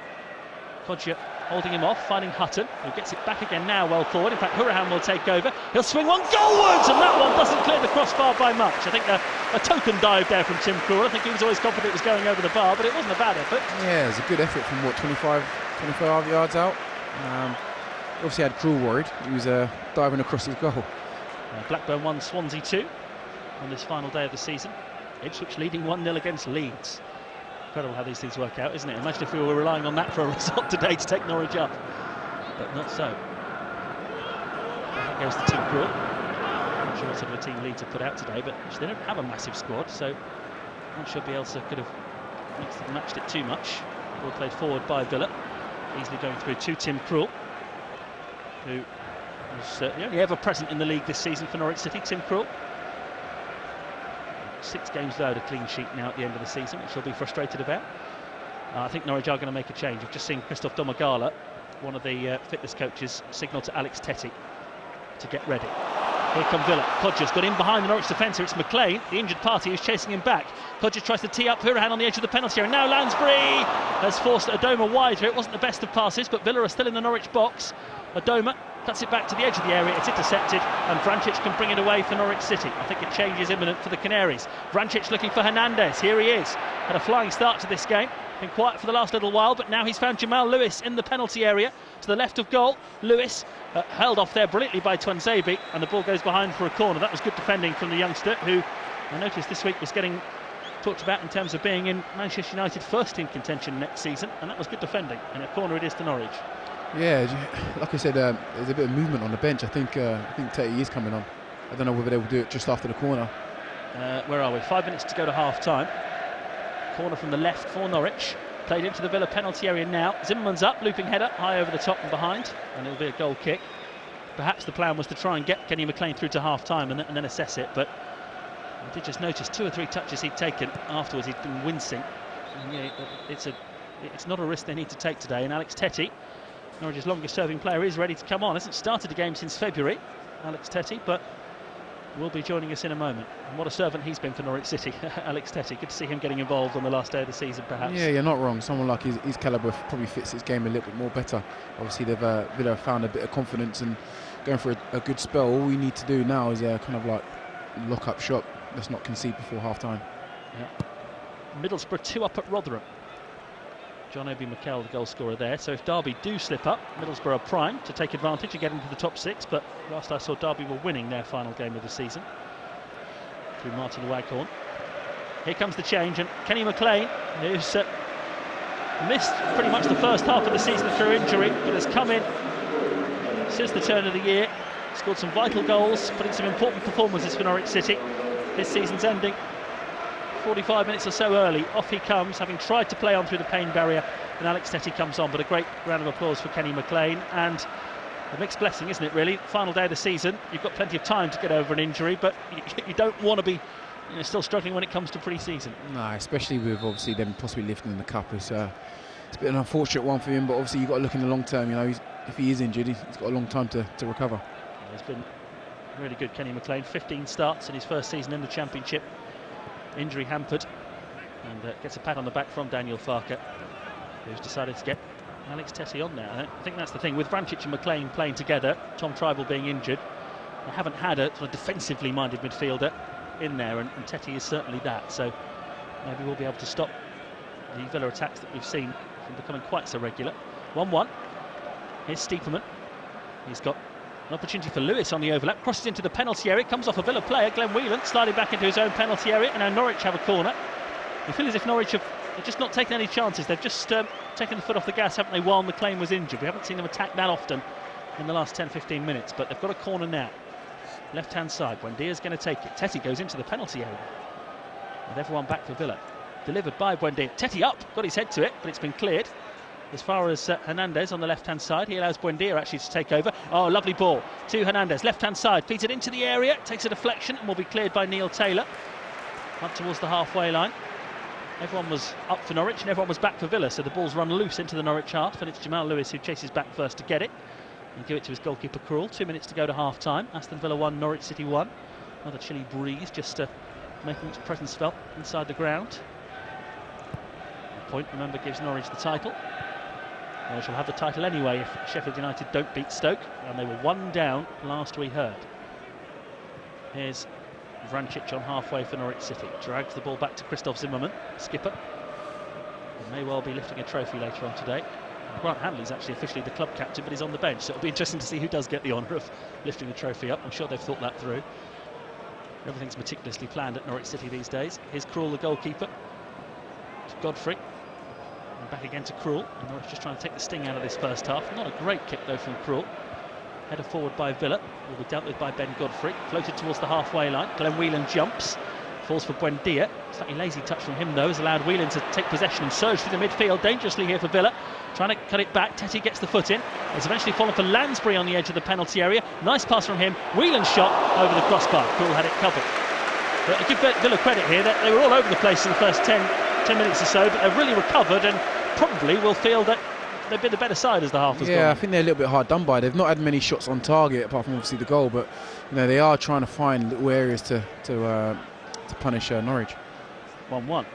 Speaker 1: Kodja holding him off, finding Hutton, who gets it back again now well forward. In fact, Hurahan will take over. He'll swing one goalwards, and that one doesn't clear the crossbar by much. I think a token dive there from Tim Krul. I think he was always confident it was going over the bar, but it wasn't a bad effort. Yeah,
Speaker 2: it was a good effort from, 25 yards out. Obviously had Krul worried. He was diving across his goal.
Speaker 1: Blackburn 1, Swansea 2 on this final day of the season. Ipswich leading 1-0 against Leeds. Incredible how these things work out, isn't it? Imagine if we were relying on that for a result today to take Norwich up. But not so. That goes to Tim Krul. I'm not sure what sort of a team Leeds have put out today, but they don't have a massive squad, so I'm not sure Bielsa could have matched it too much. Ball played forward by Villa, easily going through to Tim Krul, who was the only ever present in the league this season for Norwich City. Tim Krul, 6 games without a clean sheet now at the end of the season, which he'll be frustrated about. I think Norwich are going to make a change. I've just seen Christoph Domagala, one of the fitness coaches, signal to Alex Teti to get ready. Here come Villa. Codger's got in behind the Norwich defender. It's McLean, the injured party, who's chasing him back. Codger tries to tee up Hurahan on the edge of the penalty area. Now Lansbury has forced Adoma wide here. It wasn't the best of passes, but Villa are still in the Norwich box. Adoma cuts it back to the edge of the area. It's intercepted, and Vrancic can bring it away for Norwich City. I think a change is imminent for the Canaries. Vrancic looking for Hernandez. Here he is. Had a flying start to this game. Been quiet for the last little while, but now he's found Jamal Lewis in the penalty area to the left of goal. Lewis held off there brilliantly by Tuanzebe, and the ball goes behind for a corner. That was good defending from the youngster, who I noticed this week was getting talked about in terms of being in Manchester United first team contention next season, and that was good defending. And a corner it is to Norwich.
Speaker 2: Yeah, like I said, there's a bit of movement on the bench. I think Teti is coming on. I don't know whether they will do it just after the corner.
Speaker 1: Where are we? 5 minutes to go to half time. Corner from the left for Norwich. Played into the Villa penalty area now. Zimmerman's up, looping header, high over the top and behind, and it'll be a goal kick. Perhaps the plan was to try and get Kenny McLean through to half time and then assess it, but I did just notice 2 or 3 touches he'd taken afterwards. He'd been wincing. And yeah, it's not a risk they need to take today. And Alex Teti, Norwich's longest serving player, is ready to come on. Hasn't started a game since February, Alex Teti, but will be joining us in a moment. And what a servant he's been for Norwich City, Alex Teti. Good to see him getting involved on the last day of the season, perhaps.
Speaker 2: Yeah, you're not wrong. Someone like his calibre probably fits his game a little bit more better. Obviously, they've Villa found a bit of confidence and going for a good spell. All we need to do now is kind of like lock up shop. Let's not concede before half-time.
Speaker 1: Yeah. Middlesbrough 2 up at Rotherham. John Obi Mikel, the goal scorer there. So if Derby do slip up, Middlesbrough are primed to take advantage and get into the top 6. But last I saw, Derby were winning their final game of the season through Martin Waghorn. Here comes the change, and Kenny McLean, who's missed pretty much the first half of the season through injury, but has come in since the turn of the year, scored some vital goals, put in some important performances for Norwich City. This season's ending 45 minutes or so early. Off he comes, having tried to play on through the pain barrier, and Alex Teti comes on. But a great round of applause for Kenny McLean, and a mixed blessing, isn't it, really? Final day of the season, you've got plenty of time to get over an injury, but you don't want to be still struggling when it comes to pre-season. No,
Speaker 2: especially with obviously them possibly lifting in the cup. It's a bit an unfortunate one for him, but obviously you've got to look in the long term. If he is injured, he's got a long time to recover.
Speaker 1: Yeah, it's been really good, Kenny McLean. 15 starts in his first season in the Championship. Injury hampered, and gets a pat on the back from Daniel Farke, who's decided to get Alex Teti on there. I think that's the thing with Vrancic and McLean playing together, Tom Tribal being injured. They haven't had a sort of defensively minded midfielder in there, and Teti is certainly that. So maybe we'll be able to stop the Villa attacks that we've seen from becoming quite so regular. 1-1. Here's Stiepermann. He's got an opportunity for Lewis on the overlap, crosses into the penalty area, comes off a Villa player, Glenn Whelan, sliding back into his own penalty area, and now Norwich have a corner. You feel as if Norwich have just not taken any chances. They've just taken the foot off the gas, haven't they, while McLean was injured. We haven't seen them attack that often in the last 10-15 minutes, but they've got a corner now. Left-hand side, Buendia's going to take it. Teti goes into the penalty area, with everyone back for Villa. Delivered by Buendia. Teti up, got his head to it, but it's been cleared. As far as Hernandez on the left-hand side, he allows Buendia actually to take over. Oh, lovely ball to Hernandez, left-hand side, feeds it into the area, takes a deflection and will be cleared by Neil Taylor. Up towards the halfway line. Everyone was up for Norwich and everyone was back for Villa, so the ball's run loose into the Norwich half, and it's Jamal Lewis who chases back first to get it and give it to his goalkeeper Krul. 2 minutes to go to half-time. Aston Villa 1, Norwich City 1. Another chilly breeze just making its presence felt inside the ground. The point, remember, gives Norwich the title. Norwich will have the title anyway if Sheffield United don't beat Stoke, and they were 1 down last we heard. Here's Vrancic on halfway for Norwich City. Drags the ball back to Christoph Zimmermann, skipper. He may well be lifting a trophy later on today. Grant Hanley's actually officially the club captain, but he's on the bench, so it'll be interesting to see who does get the honour of lifting the trophy up. I'm sure they've thought that through. Everything's meticulously planned at Norwich City these days. Here's Krul, the goalkeeper. To Godfrey. And back again to Krul. And Norwich just trying to take the sting out of this first half. Not a great kick though from Krul. Header forward by Villa. Will be dealt with by Ben Godfrey. Floated towards the halfway line. Glenn Whelan jumps. Falls for Buendia. Slightly lazy touch from him though, has allowed Whelan to take possession and surge through the midfield dangerously here for Villa. Trying to cut it back. Teti gets the foot in. It's eventually fallen for Lansbury on the edge of the penalty area. Nice pass from him. Whelan's shot over the crossbar. Krul had it covered. But I give Villa credit here that they were all over the place in the first 10 minutes or so, but they've really recovered and probably will feel that they've been the better side as the half has gone.
Speaker 2: Yeah, I think they're a little bit hard done by. They've not had many shots on target apart from obviously the goal, but they are trying to find little areas to punish Norwich.
Speaker 1: 1-1.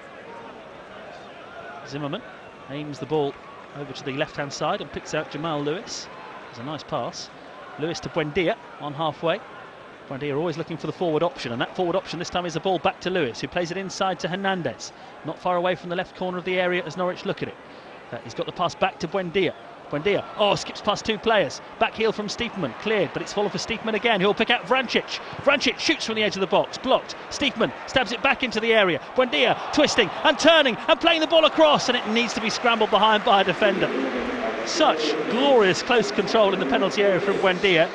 Speaker 1: Zimmerman aims the ball over to the left-hand side and picks out Jamal Lewis. It's a nice pass. Lewis to Buendia on halfway. Buendia always looking for the forward option, and that forward option this time is the ball back to Lewis, who plays it inside to Hernandez. Not far away from the left corner of the area as Norwich look at it. He's got the pass back to Buendia. Buendia, skips past two players. Back heel from Steepman, cleared, but it's fallen for Steepman again. He'll pick out Vrancic. Vrancic shoots from the edge of the box, blocked. Steepman stabs it back into the area. Buendia twisting and turning and playing the ball across, and it needs to be scrambled behind by a defender. Such glorious close control in the penalty area from Buendia.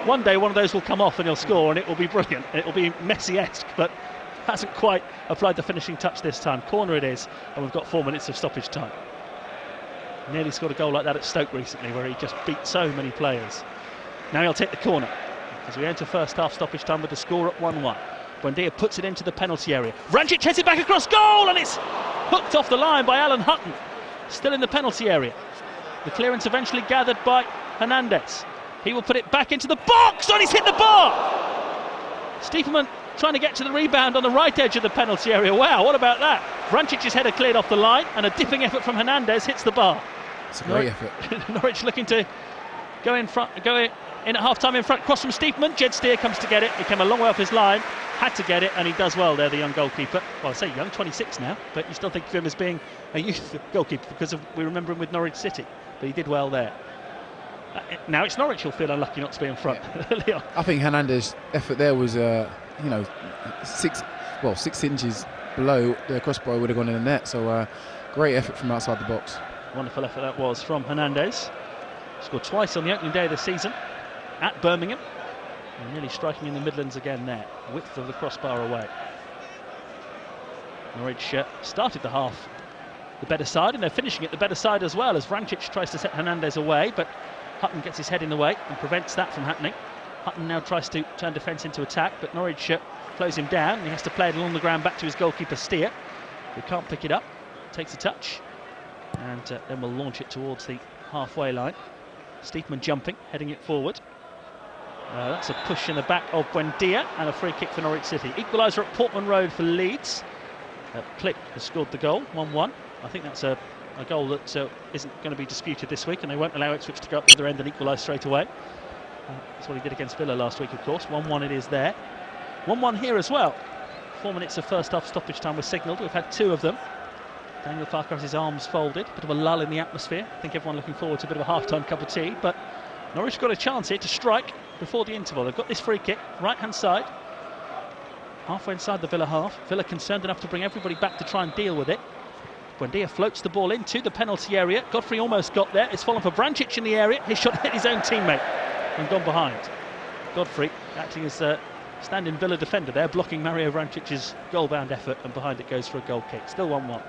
Speaker 1: One day one of those will come off and he'll score, and it will be brilliant. It will be Messi-esque, but hasn't quite applied the finishing touch this time. Corner it is, and we've got 4 minutes of stoppage time. Nearly scored a goal like that at Stoke recently, where he just beat so many players. Now he'll take the corner as we enter first half stoppage time with the score at 1-1. Buendia puts it into the penalty area. Vrancic heads it back across goal, and it's hooked off the line by Alan Hutton. Still in the penalty area. The clearance eventually gathered by Hernandez. He will put it back into the box, and he's hit the bar! Steepman trying to get to the rebound on the right edge of the penalty area. Wow, what about that? Vrancic's header cleared off the line, and a dipping effort from Hernandez hits the bar.
Speaker 2: It's a great effort.
Speaker 1: Norwich looking to go in at half-time in front. Cross from Steepman. Jed Steer comes to get it. He came a long way off his line. Had to get it, and he does well there, the young goalkeeper. Well, I say young, 26 now, but you still think of him as being a youth goalkeeper because we remember him with Norwich City. But he did well there. Now it's Norwich who'll feel unlucky not to be in front.
Speaker 2: Yeah. I think Hernandez's effort there was, 6 inches below the crossbar would have gone in the net. So great effort from outside the box.
Speaker 1: Wonderful effort that was from Hernandez. Scored twice on the opening day of the season at Birmingham. And nearly striking in the Midlands again there. Width of the crossbar away. Norwich started the half the better side, and they're finishing it the better side as well, as Vrancic tries to set Hernandez away, but Hutton gets his head in the way and prevents that from happening. Hutton now tries to turn defence into attack, but Norwich close him down, and he has to play it along the ground back to his goalkeeper Steer, who can't pick it up. Takes a touch, and then we'll launch it towards the halfway line. Steepman jumping, heading it forward. That's a push in the back of Buendia, and a free kick for Norwich City. Equaliser at Portman Road for Leeds. Click has scored the goal, 1-1. I think that's a goal that isn't going to be disputed this week, and they won't allow Ipswich to go up to their end and equalise straight away. That's what he did against Villa last week, of course. 1-1 it is there. 1-1 here as well. 4 minutes of first half stoppage time was signalled. We've had 2 of them. Daniel Farke has his arms folded. Bit of a lull in the atmosphere. I think everyone looking forward to a bit of a half-time cup of tea. But Norwich got a chance here to strike before the interval. They've got this free kick, right-hand side. Halfway inside the Villa half. Villa concerned enough to bring everybody back to try and deal with it. Buendia floats the ball into the penalty area. Godfrey almost got there. It's fallen for Vrancic in the area. His shot hit his own teammate and gone behind. Godfrey acting as a stand-in Villa defender there, blocking Mario Vrancic's goal-bound effort, and behind it goes for a goal kick. Still 1-1.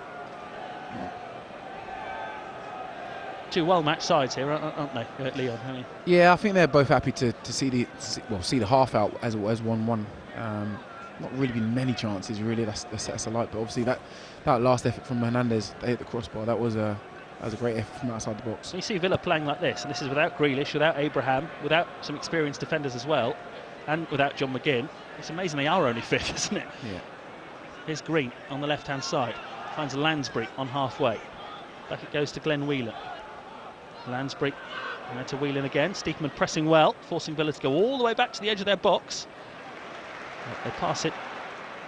Speaker 1: 2 well-matched sides here, aren't they, Leon?
Speaker 2: Yeah, I think they're both happy to see the half out as 1-1. Not really been many chances, really. That's set us alight. But obviously that last effort from Hernandez, they hit the crossbar. That was a great effort from outside the box.
Speaker 1: You see Villa playing like this, and this is without Grealish, without Abraham, without some experienced defenders as well, and without John McGinn. It's amazing they are only 5th, isn't it?
Speaker 2: Yeah.
Speaker 1: Here's Green on the left-hand side. Finds Lansbury on halfway. Back it goes to Glenn Whelan. Lansbury and to Whelan again. Steepman pressing well, forcing Villa to go all the way back to the edge of their box. They pass it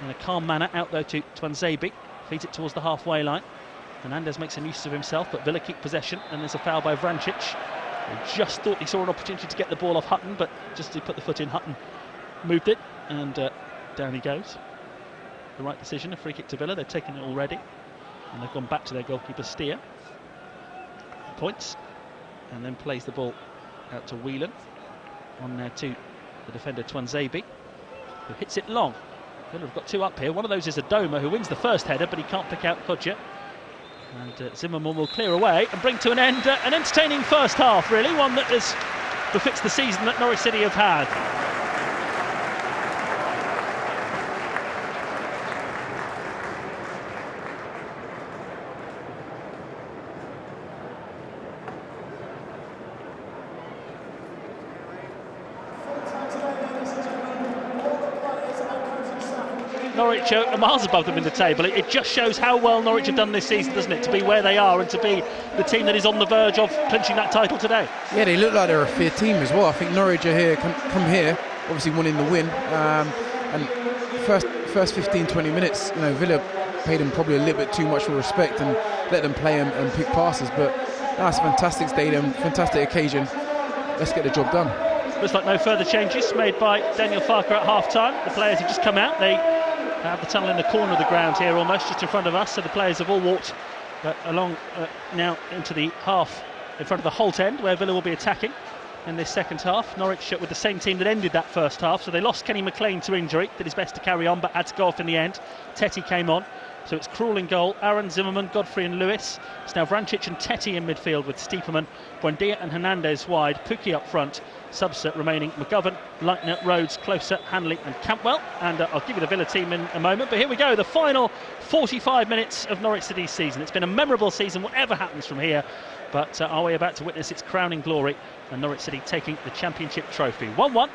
Speaker 1: in a calm manner out though to Twanzebe. Feeds it towards the halfway line. Hernandez makes a use of himself, but Villa keep possession, and there's a foul by Vrancic. He just thought he saw an opportunity to get the ball off Hutton, but just as he put the foot in, Hutton moved it, and down he goes. The right decision, a free kick to Villa. They've taken it already, and they've gone back to their goalkeeper Steer. Points, and then plays the ball out to Whelan. On there to the defender Twanzebe, who hits it long. Villa have got 2 up here. One of those is a Doma, who wins the first header, but he can't pick out Kodja. And Zimmerman will clear away and bring to an end an entertaining first half, really. One that befits the season that Norwich City have had. Norwich are miles above them in the table. It just shows how well Norwich have done this season, doesn't it, to be where they are and to be the team that is on the verge of clinching that title today.
Speaker 2: Yeah, they look like they're a fair team as well. I think Norwich are here, come here, obviously wanting the win. And first 15-20 minutes, you know, Villa paid them probably a little bit too much for respect and let them play and pick passes. But that's a fantastic stadium, fantastic occasion. Let's get the job done.
Speaker 1: Looks like no further changes made by Daniel Farke at half-time. The players have just come out. They have the tunnel in the corner of the ground here, almost just in front of us. So the players have all walked along now into the half in front of the Holt end, where Villa will be attacking in this second half. Norwich with the same team that ended that first half. So they lost Kenny McLean to injury. Did his best to carry on, but had to go off in the end. Tetty came on. So it's Krul in goal, Aaron, Zimmerman, Godfrey and Lewis. It's now Vrancic and Tetty in midfield with Stiepermann, Buendia and Hernandez wide, Pukki up front, subs remaining McGovern, Leitner, Rhodes, Closer, Hanley and Campbell. And I'll give you the Villa team in a moment. But here we go, the final 45 minutes of Norwich City's season. It's been a memorable season, whatever happens from here. But are we about to witness its crowning glory and Norwich City taking the Championship trophy? 1-1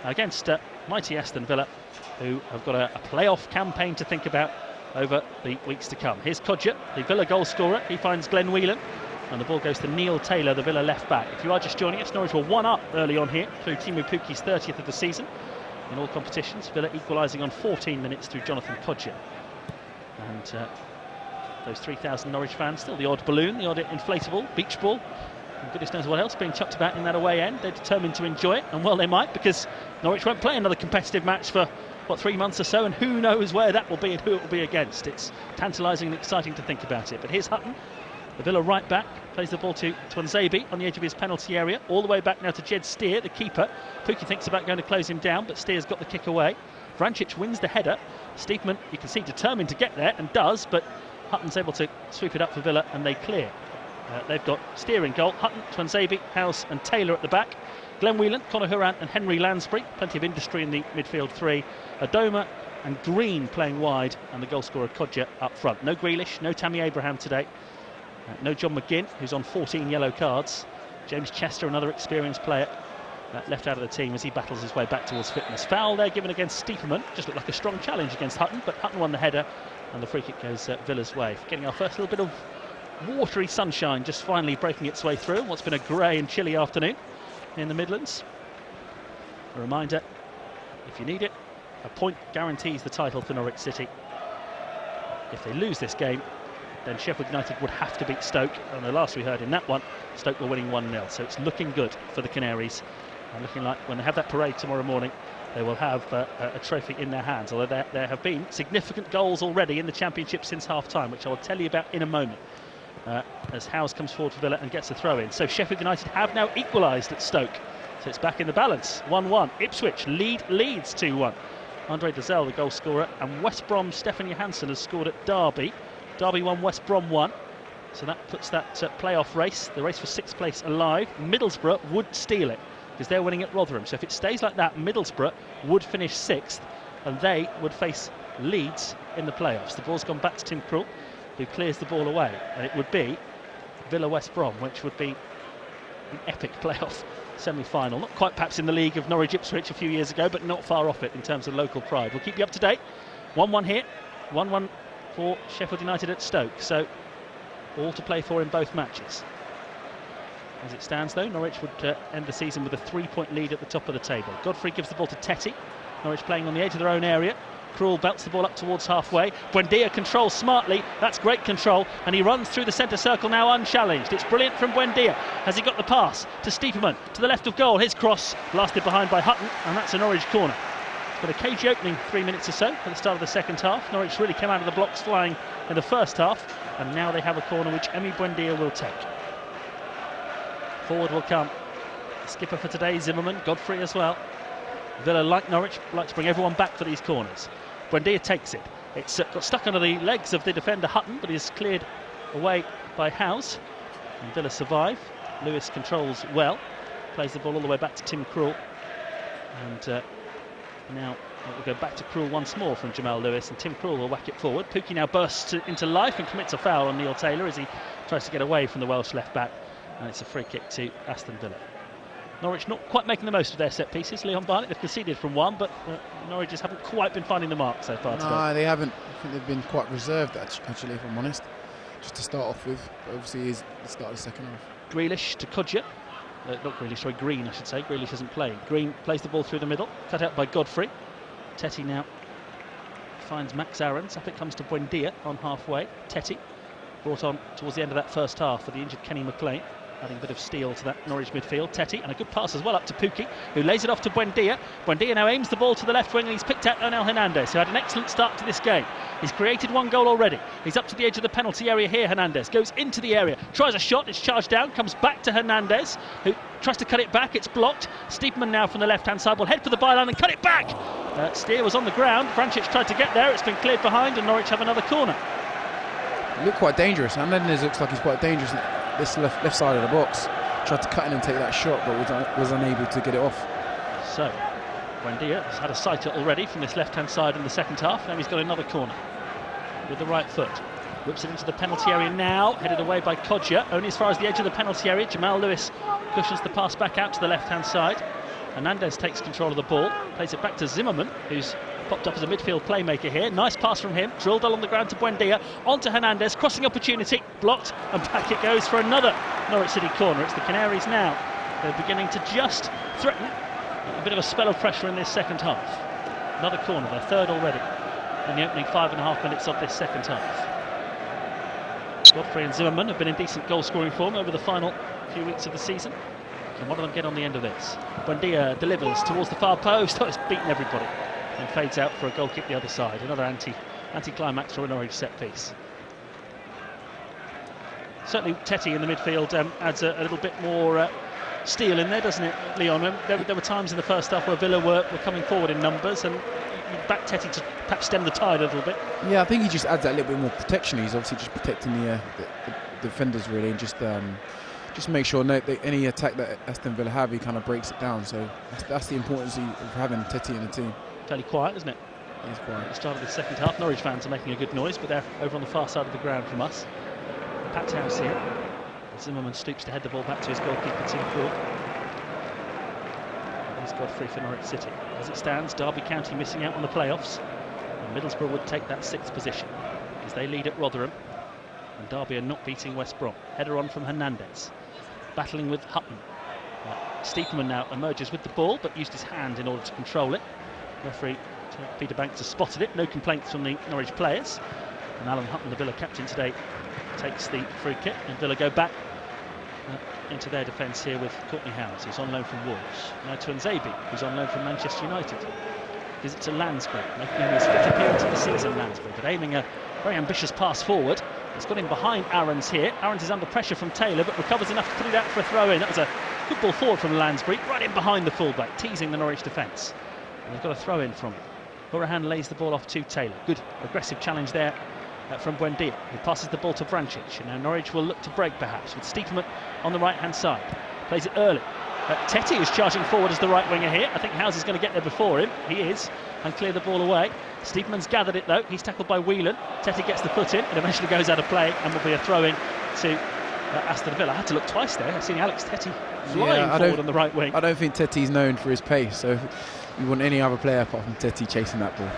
Speaker 1: against mighty Aston Villa, who have got a playoff campaign to think about over the weeks to come. Here's Kodja, the Villa goal scorer. He finds Glenn Whelan and the ball goes to Neil Taylor, the Villa left back. If you are just joining us, Norwich were 1-up early on here through Teemu Pukki's 30th of the season in all competitions. Villa equalising on 14 minutes through Jonathan Kodja. And those 3,000 Norwich fans, still the odd balloon, the odd inflatable, beach ball, and goodness knows what else being chucked about in that away end. They're determined to enjoy it, and well they might, because Norwich won't play another competitive match for 3 months or so, and who knows where that will be and who it will be against. It's tantalising and exciting to think about it. But here's Hutton, the Villa right back, plays the ball to Tuanzebe on the edge of his penalty area, all the way back now to Jed Steer, the keeper. Pukki thinks about going to close him down, but Steer's got the kick away. Vrancic wins the header. Stiepermann, you can see, determined to get there, and does, but Hutton's able to sweep it up for Villa, and they clear. They've got Steer in goal, Hutton, Tuanzebe, House and Taylor at the back. Glenn Whelan, Conor Hourant and Henry Lansbury, plenty of industry in the midfield three. Adoma and Green playing wide, and the goal scorer Kodja up front. No Grealish, no Tammy Abraham today. No John McGinn, who's on 14 yellow cards. James Chester, another experienced player, left out of the team as he battles his way back towards fitness. Foul there given against Stiepermann. Just looked like a strong challenge against Hutton, but Hutton won the header, and the free kick goes Villa's way. Getting our first little bit of watery sunshine just finally breaking its way through what's been a grey and chilly afternoon in the Midlands. A reminder, if you need it, a point guarantees the title for Norwich City. If they lose this game, then Sheffield United would have to beat Stoke, and the last we heard in that one, Stoke were winning 1-0, so it's looking good for the Canaries, and looking like when they have that parade tomorrow morning, they will have a trophy in their hands, although there have been significant goals already in the Championship since half-time, which I will tell you about in a moment, as Howes comes forward for Villa and gets a throw in. So Sheffield United have now equalised at Stoke, so it's back in the balance, 1-1. Ipswich leads 2-1. Andre Dazelle, the goal scorer, and West Brom's Stefan Johansson has scored at Derby. Derby 1, West Brom 1. So that puts that playoff race, the race for 6th place, alive. Middlesbrough would steal it because they're winning at Rotherham. So if it stays like that, Middlesbrough would finish 6th and they would face Leeds in the playoffs. The ball's gone back to Tim Krul, who clears the ball away, and it would be Villa West Brom, which would be an epic playoff semi-final. Not quite perhaps in the league of Norwich Ipswich a few years ago, but not far off it in terms of local pride. We'll keep you up to date. 1-1 here, 1-1 for Sheffield United at Stoke, so all to play for in both matches. As it stands though, Norwich would end the season with a 3-point lead at the top of the table. Godfrey gives the ball to Tetty. Norwich playing on the edge of their own area. Krul belts the ball up towards halfway. Buendia controls smartly. That's great control, and he runs through the centre circle now unchallenged. It's brilliant from Buendia. Has he got the pass to Stiepermann to the left of goal? His cross blasted behind by Hutton, and that's a Norwich corner. It's got a cagey opening 3 minutes or so at the start of the second half. Norwich really came out of the blocks flying in the first half, and now they have a corner which Emi Buendia will take. Forward will come the skipper for today, Zimmerman, Godfrey as well. Villa, like Norwich, like to bring everyone back for these corners. Buendia takes it. It's got stuck under the legs of the defender Hutton, but is cleared away by Howes. And Villa survive. Lewis controls well. Plays the ball all the way back to Tim Krul. And now it will go back to Krul once more from Jamal Lewis, and Tim Krul will whack it forward. Pukki now bursts into life and commits a foul on Neil Taylor as he tries to get away from the Welsh left back. And it's a free kick to Aston Villa. Norwich not quite making the most of their set pieces. Leon Barnett, they've conceded from one, but Norwich just haven't quite been finding the mark so far today.
Speaker 2: No, they haven't. I think they've been quite reserved, actually, if I'm honest. Just to start off with, but obviously is the start of the second half.
Speaker 1: Grealish to Kodja. Not Grealish, sorry, Green, I should say. Grealish isn't playing. Green plays the ball through the middle, cut out by Godfrey. Tetty now finds Max Aarons. Up it comes to Buendia on halfway. Tetty brought on towards the end of that first half for the injured Kenny McLean, adding a bit of steel to that Norwich midfield. Tetty, and a good pass as well up to Pukki, who lays it off to Buendia. Buendia now aims the ball to the left wing, and he's picked out Onel Hernandez, who had an excellent start to this game. He's created one goal already. He's up to the edge of the penalty area here. Hernandez goes into the area, tries a shot, it's charged down, comes back to Hernandez, who tries to cut it back, it's blocked. Steepman now from the left-hand side will head for the byline and cut it back. Steer was on the ground, Vrancic tried to get there, it's been cleared behind, and Norwich have another corner.
Speaker 2: It looked quite dangerous. Hernandez looks like he's quite dangerous at this left side of the box. Tried to cut in and take that shot, but was unable to get it off.
Speaker 1: So, Buendia has had a sighter already from this left-hand side in the second half. Now he's got another corner with the right foot. Whips it into the penalty area now, headed away by Kodja. Only as far as the edge of the penalty area. Jamal Lewis cushions the pass back out to the left-hand side. Hernandez takes control of the ball, plays it back to Zimmerman, who's popped up as a midfield playmaker here. Nice pass from him, drilled along the ground to Buendia, onto Hernandez, crossing opportunity, blocked, and back it goes for another Norwich City corner. It's the Canaries now. They're beginning to just threaten a bit of a spell of pressure in this second half. Another corner, their third already in the opening 5.5 minutes of this second half. Godfrey and Zimmerman have been in decent goal-scoring form over the final few weeks of the season. Can one of them get on the end of this? Buendia delivers towards the far post. Oh, it's beaten everybody and fades out for a goal kick the other side. Another anti-climax for a Norwich set piece. Certainly Tetty in the midfield adds a little bit more steel in there, doesn't it, Leon? There were times in the first half where Villa were coming forward in numbers, and you back Tetty to perhaps stem the tide a little bit. Yeah,
Speaker 2: I think he just adds that little bit more protection. He's obviously just protecting the defenders really, and just make sure any attack that Aston Villa have, he kind of breaks it down. So that's the importance of having Tetty in the team.
Speaker 1: Fairly quiet, isn't it?
Speaker 2: It is quiet.
Speaker 1: At the start of the second half, Norwich fans are making a good noise, but they're over on the far side of the ground from us. Packed house here. Zimmerman stoops to head the ball back to his goalkeeper, Tim Krul. He's Godfrey for Norwich City. As it stands, Derby County missing out on the playoffs, and Middlesbrough would take that 6th position as they lead at Rotherham, and Derby are not beating West Brom. Header on from Hernandez, battling with Hutton. Steepman now emerges with the ball, but used his hand in order to control it. Referee Peter Banks has spotted it. No complaints from the Norwich players. And Alan Hutton, the Villa captain today, takes the free kick, and Villa go back into their defence here with Courtney Howes, who's on loan from Wolves. Now to Nzebi, who's on loan from Manchester United. Gives it to Lansbury, making his 5th appearance of the season, Lansbury, but aiming a very ambitious pass forward. It's got him behind Aarons here. Aarons is under pressure from Taylor, but recovers enough to put it out for a throw-in. That was a good ball forward from Lansbury, right in behind the fullback, teasing the Norwich defence. And they've got a throw-in from it. Hourahan lays the ball off to Taylor. Good aggressive challenge there from Buendia, who passes the ball to Vrancic. And now Norwich will look to break perhaps with Steepman on the right-hand side. Plays it early. Tetty is charging forward as the right winger here. I think Howes is going to get there before him. He is, and clear the ball away. Steepman's gathered it though. He's tackled by Whelan. Tetty gets the foot in. It eventually goes out of play and will be a throw-in to Aston Villa. I had to look twice there. I've seen Alex Tetty flying forward on the right wing.
Speaker 2: I don't think Tetty's known for his pace, so you want any other player apart from Tetty chasing that ball.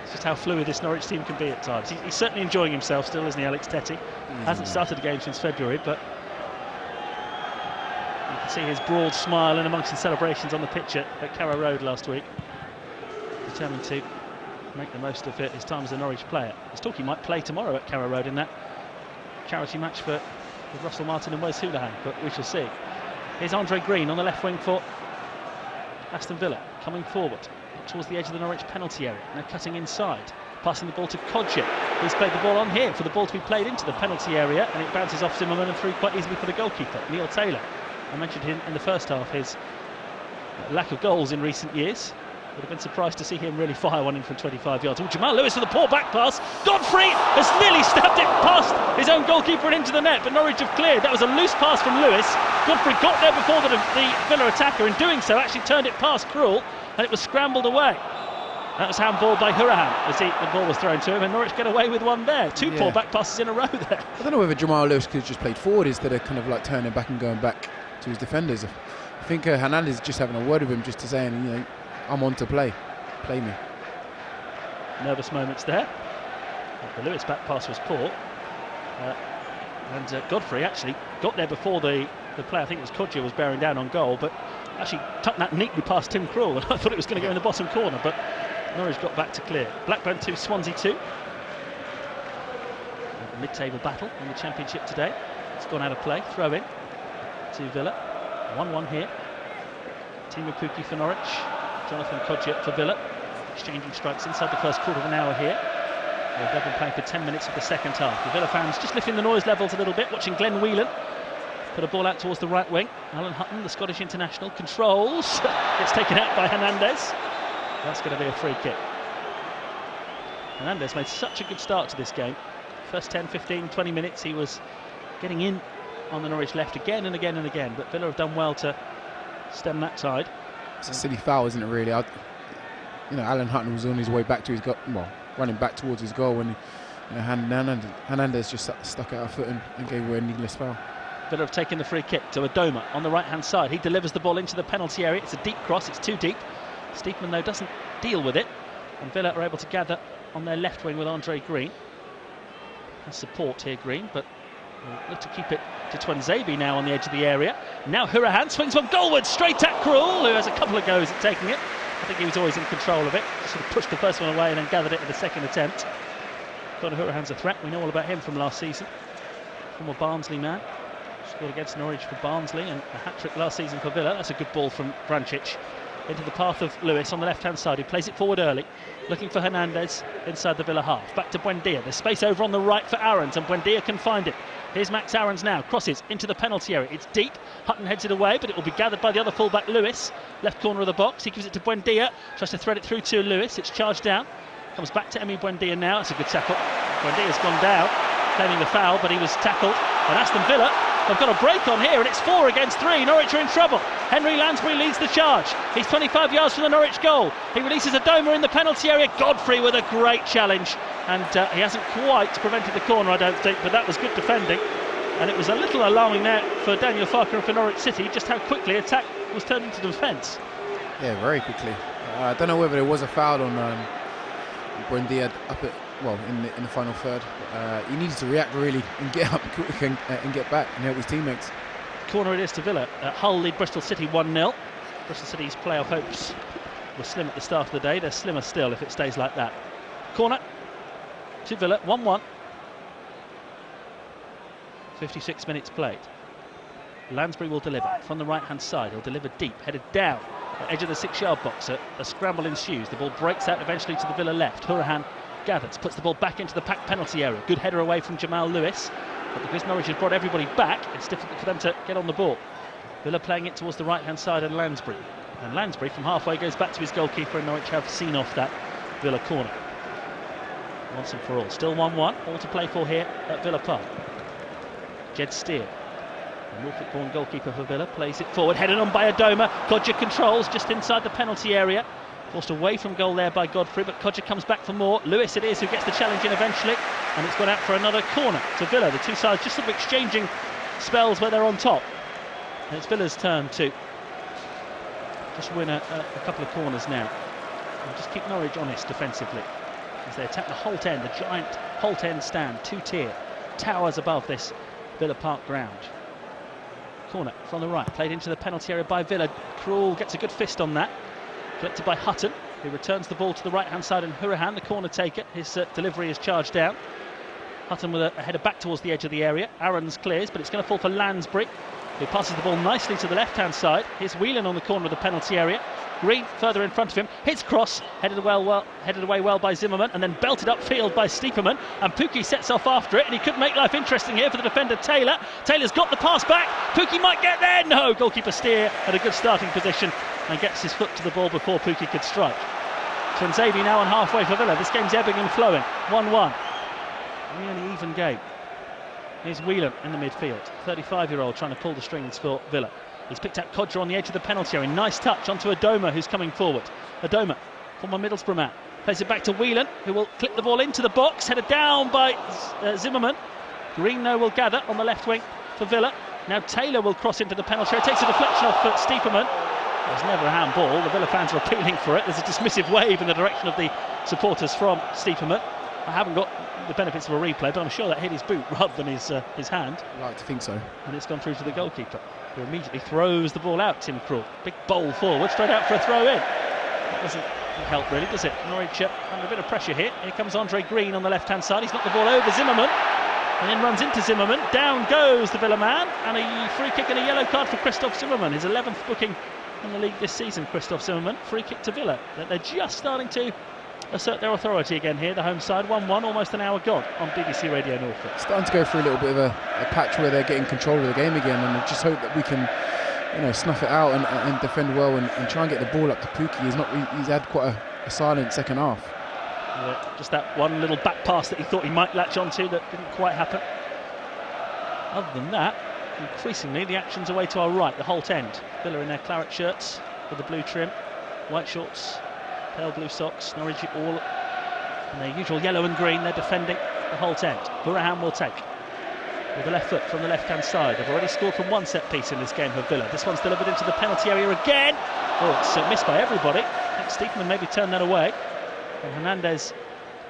Speaker 1: It's just how fluid this Norwich team can be at times. He's certainly enjoying himself still, isn't he, Alex Tetty? Hasn't started a game since February, but you can see his broad smile in amongst the celebrations on the pitch at Carrow Road last week. Determined to make the most of his time as a Norwich player. There's talk he might play tomorrow at Carrow Road in that charity match with Russell Martin and Wes Hoolahan, but we shall see. Here's Andre Green on the left wing for Aston Villa, coming forward towards the edge of the Norwich penalty area. Now cutting inside, passing the ball to Kodja. He's played the ball on here for the ball to be played into the penalty area, and it bounces off Zimmerman and through quite easily for the goalkeeper, Neil Taylor. I mentioned him in the first half, his lack of goals in recent years. Would have been surprised to see him really fire one in from 25 yards. Oh, Jamal Lewis with a poor back pass. Godfrey has nearly stabbed it past his own goalkeeper and into the net, but Norwich have cleared. That was a loose pass from Lewis. Godfrey got there before the Villa attacker, in doing so actually turned it past Krul, and it was scrambled away. That was handballed by Hourahan as the ball was thrown to him, and Norwich get away with one there. Two poor back passes in a row there.
Speaker 2: I don't know whether Jamal Lewis could have just played forward instead of kind of like turning back and going back to his defenders. I think Hernandez is just having a word with him, just to saying, you know, I'm on to play me.
Speaker 1: Nervous moments there. The Lewis back pass was poor. And Godfrey actually got there before the player, I think it was Kodja, was bearing down on goal, but actually tucked that neatly past Tim Krul, and I thought it was going to go in the bottom corner, but Norwich got back to clear. Blackburn 2, Swansea 2. A mid-table battle in the Championship today. It's gone out of play. Throw in to Villa. 1-1 here. Timu Pukki for Norwich. Jonathan Kodja for Villa. Exchanging strikes inside the first quarter of an hour here. They've been playing for 10 minutes of the second half. The Villa fans just lifting the noise levels a little bit, watching Glenn Whelan put a ball out towards the right wing. Alan Hutton, the Scottish international, controls. Gets taken out by Hernandez. That's going to be a free kick. Hernandez made such a good start to this game. First 10, 15, 20 minutes he was getting in on the Norwich left again and again and again, but Villa have done well to stem that tide.
Speaker 2: It's a silly foul, isn't it, really? You know, Alan Hutton was on his way back to his goal, well, running back towards his goal, when Hernandez just stuck out a foot and gave away a needless foul.
Speaker 1: Villa have taken the free kick to Adoma on the right-hand side. He delivers the ball into the penalty area. It's a deep cross, it's too deep. Steepman, though, doesn't deal with it, and Villa are able to gather on their left wing with Andre Green. Has support here, Green, but we'll look to keep it to Twanzebe now on the edge of the area. Now Hourihane swings one goalwards, straight at Krul, who has a couple of goes at taking it. I think he was always in control of it. Sort of pushed the first one away and then gathered it in the second attempt. Conor Hourihane's a threat. We know all about him from last season. Former Barnsley man. Scored against Norwich for Barnsley and a hat-trick last season for Villa. That's a good ball from Vrancic into the path of Lewis on the left-hand side. He plays it forward early, looking for Hernandez inside the Villa half. Back to Buendia. There's space over on the right for Aarons, and Buendia can find it. Here's Max Aarons now, crosses into the penalty area. It's deep. Hutton heads it away, but it will be gathered by the other fullback, Lewis. Left corner of the box. He gives it to Buendia. Tries to thread it through to Lewis. It's charged down. Comes back to Emi Buendia now. It's a good tackle. Buendia's gone down, claiming the foul, but he was tackled. And Aston Villa have got a break on here, and it's 4 against 3. Norwich are in trouble. Henry Lansbury leads the charge. He's 25 yards from the Norwich goal. He releases Adoma in the penalty area. Godfrey with a great challenge, and he hasn't quite prevented the corner, I don't think, but that was good defending. And it was a little alarming there for Daniel Farke and for Norwich City, just how quickly attack was turned into defence. Yeah,
Speaker 2: very quickly. I don't know whether there was a foul on Buendia up at, well, in the final third. He needed to react really and get up quick and get back and help his teammates.
Speaker 1: Corner it is to Villa. Hull lead Bristol City 1-0. Bristol City's playoff hopes were slim at the start of the day. They're slimmer still if it stays like that. Corner to Villa, 1-1. 56 minutes played. Lansbury will deliver from the right-hand side. He'll deliver deep, headed down at the edge of the 6-yard box. A scramble ensues. The ball breaks out eventually to the Villa left. Hourihane gathers, puts the ball back into the packed penalty area. Good header away from Jamal Lewis. But because Norwich has brought everybody back, it's difficult for them to get on the ball. Villa playing it towards the right-hand side and Lansbury. And Lansbury from halfway goes back to his goalkeeper, and Norwich have seen off that Villa corner. Once and for all. Still 1-1. All to play for here at Villa Park. Jed Steer, the Norfolk-born goalkeeper for Villa, plays it forward, headed on by Adoma. Kodja controls just inside the penalty area. Forced away from goal there by Godfrey, but Kodja comes back for more. Lewis it is who gets the challenge in eventually, and it's gone out for another corner to Villa. The two sides just sort of exchanging spells where they're on top. And it's Villa's turn to just win a couple of corners now. And just keep Norwich honest defensively as they attack the Holt End, the giant Holt End stand, 2-tier, towers above this Villa Park ground. Corner from the right, played into the penalty area by Villa. Krul gets a good fist on that. Collected by Hutton, who returns the ball to the right-hand side, and Hourihane, the corner taker, his delivery is charged down. Hutton with a header back towards the edge of the area. Aarons clears, but it's going to fall for Lansbury, who passes the ball nicely to the left-hand side. Here's Whelan on the corner of the penalty area. Green further in front of him, hits cross, headed away well by Zimmerman, and then belted upfield by Steepman, and Pukki sets off after it, and he could make life interesting here for the defender Taylor. Taylor's got the pass back, Pukki might get there, no, goalkeeper Steer at a good starting position and gets his foot to the ball before Pukki could strike. Twanzebe now on halfway for Villa. This game's ebbing and flowing, 1-1. Really even game. Here's Whelan in the midfield, 35-year-old trying to pull the strings for Villa. He's picked out Kodja on the edge of the penalty area. Nice touch onto Adoma, who's coming forward. Adoma, former Middlesbrough man, plays it back to Whelan, who will clip the ball into the box, headed down by Zimmerman. Green, though, will gather on the left wing for Villa. Now Taylor will cross into the penalty area, takes a deflection off Stiepermann. There's never a handball, the Villa fans are appealing for it. There's a dismissive wave in the direction of the supporters from Stiepermann. I haven't got the benefits of a replay, but I'm sure that hit his boot rather than his hand.
Speaker 2: I'd like to think so.
Speaker 1: And it's gone through to the goalkeeper, who immediately throws the ball out, Tim Krul. Big bowl forward, straight out for a throw-in. That doesn't help really, does it? Norwich under a bit of pressure here. Here comes Andre Green on the left-hand side. He's knocked the ball over Zimmerman, and then runs into Zimmerman. Down goes the Villa man, and a free kick and a yellow card for Christoph Zimmerman. His 11th booking in the league this season, Christoph Zimmerman. Free kick to Villa. They're just starting to assert their authority again here, the home side. 1-1, almost an hour gone on BBC Radio Norfolk.
Speaker 2: Starting to go through a little bit of a patch where they're getting control of the game again, and I just hope that we can, snuff it out and defend well and try and get the ball up to Pukki. He's had quite a silent second half.
Speaker 1: Yeah, just that one little back pass that he thought he might latch onto that didn't quite happen. Other than that, increasingly the action's away to our right, the Holt end. Villa in their claret shirts with the blue trim, white shorts, pale blue socks. Norwich all in their usual yellow and green. They're defending the Holt end. Burahan will take with the left foot from the left-hand side. They've already scored from one set piece in this game for Villa. This one's delivered into the penalty area again. Oh, it's missed by everybody. I think Stiepermann maybe turned that away. And Hernandez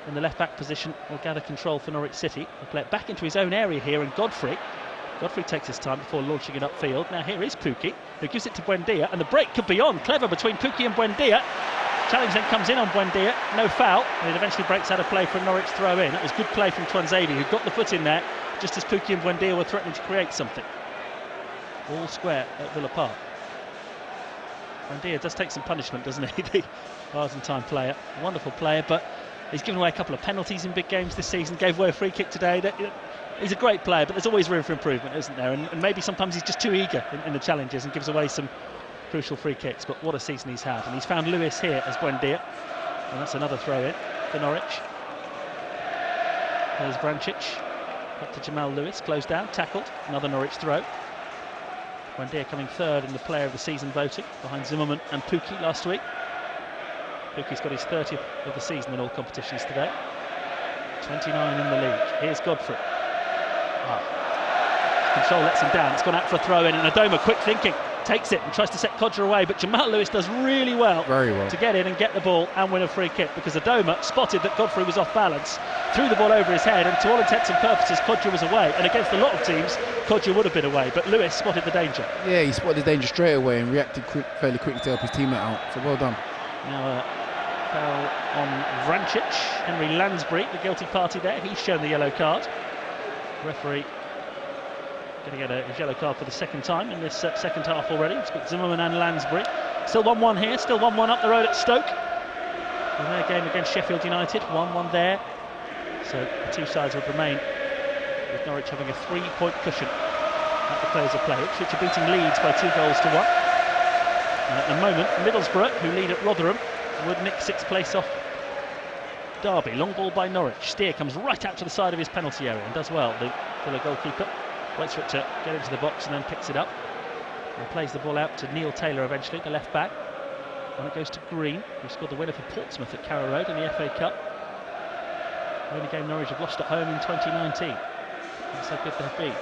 Speaker 1: in the left-back position will gather control for Norwich City. He'll play it back into his own area here, and Godfrey takes his time before launching it upfield. Now here is Pukki, who gives it to Buendia, and the break could be on. Clever between Pukki and Buendia. Challenge then comes in on Buendia, no foul, and it eventually breaks out of play for a Norwich throw-in. That was good play from Twanzebe, who got the foot in there just as Pukki and Buendia were threatening to create something. All square at Villa Park. Buendia does take some punishment, doesn't he? The Argentine player, wonderful player, but he's given away a couple of penalties in big games this season, gave away a free kick today. He's a great player, but there's always room for improvement, isn't there? And maybe sometimes he's just too eager in the challenges and gives away some crucial free kicks. But what a season he's had. And he's found Lewis here as Buendia, and that's another throw-in for Norwich. There's Vrancic, up to Jamal Lewis, closed down, tackled, another Norwich throw. Buendia coming third in the player of the season voting, behind Zimmerman and Pukki last week. Pukki's got his 30th of the season in all competitions today. 29 in the league. Here's Godfrey. Control lets him down. It's gone out for a throw-in, and Adoma, quick thinking, takes it and tries to set Kodja away, but Jamal Lewis does really well, to get in and get the ball and win a free kick, because Adoma spotted that Godfrey was off balance, threw the ball over his head, and to all intents and purposes Kodja was away, and against a lot of teams Kodja would have been away, but Lewis spotted the danger. Yeah, he spotted the danger straight away and reacted fairly quickly to help his teammate out, so well done. Now foul on Vrancic, Henry Lansbury, the guilty party there. He's shown the yellow card. Referee going to get a yellow card for the second time in this second half already. It's got Zimmerman and Lansbury. Still 1-1 here, still 1-1 up the road at Stoke. In their game against Sheffield United, 1-1 there. So the two sides would remain, with Norwich having a 3-point cushion at the close of play. Ipswich are beating Leeds by 2-1. And at the moment, Middlesbrough, who lead at Rotherham, would nick 6th place off Derby. Long ball by Norwich. Steer comes right out to the side of his penalty area and does well. The Villa goalkeeper waits for it to get into the box and then picks it up and plays the ball out to Neil Taylor eventually, the left back. And it goes to Green, who scored the winner for Portsmouth at Carrow Road in the FA Cup. The only game Norwich have lost at home in 2019. That's how good they've been.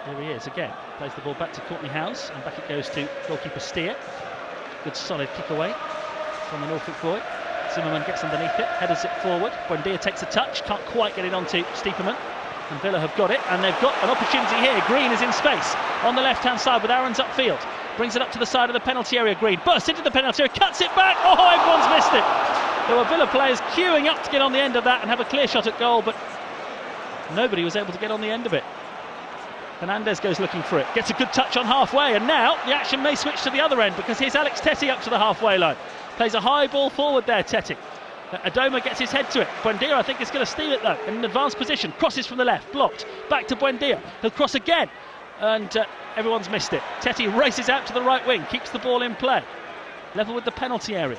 Speaker 1: Here he is again. Plays the ball back to Courtney Howes, and back it goes to goalkeeper Steer. Good solid kick away from the Norfolk boy. Zimmerman gets underneath it, headers it forward. Buendia takes a touch, can't quite get it onto Stiepermann. And Villa have got it, and they've got an opportunity here. Green is in space on the left-hand side with Aarons upfield. Brings it up to the side of the penalty area. Green bursts into the penalty area, cuts it back. Oh, everyone's missed it. There were Villa players queuing up to get on the end of that and have a clear shot at goal, but nobody was able to get on the end of it. Hernandez goes looking for it, gets a good touch on halfway, and now the action may switch to the other end, because here's Alex Tettey up to the halfway line. Plays a high ball forward there, Tettey. Adoma gets his head to it. Buendia, I think, is going to steal it though. In an advanced position, crosses from the left, blocked. Back to Buendia. He'll cross again, and everyone's missed it. Tettey races out to the right wing, keeps the ball in play. Level with the penalty area.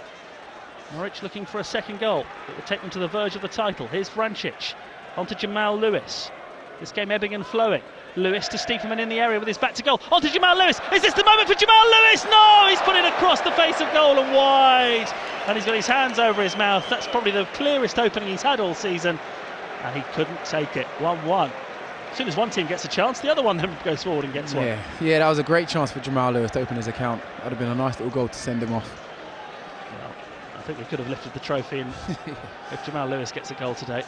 Speaker 1: Norwich looking for a second goal that will take them to the verge of the title. Here's Vrancic onto Jamal Lewis. This game ebbing and flowing. Lewis to Stiepermann in the area with his back to goal. On to Jamal Lewis. Is this the moment for Jamal Lewis? No! He's put it across the face of goal and wide. And he's got his hands over his mouth. That's probably the clearest opening he's had all season. And he couldn't take it. 1-1. As soon as one team gets a chance, the other one then goes forward and gets one.
Speaker 2: Yeah, that was a great chance for Jamal Lewis to open his account. That would have been a nice little goal to send him off.
Speaker 1: Well, I think we could have lifted the trophy if Jamal Lewis gets a goal today.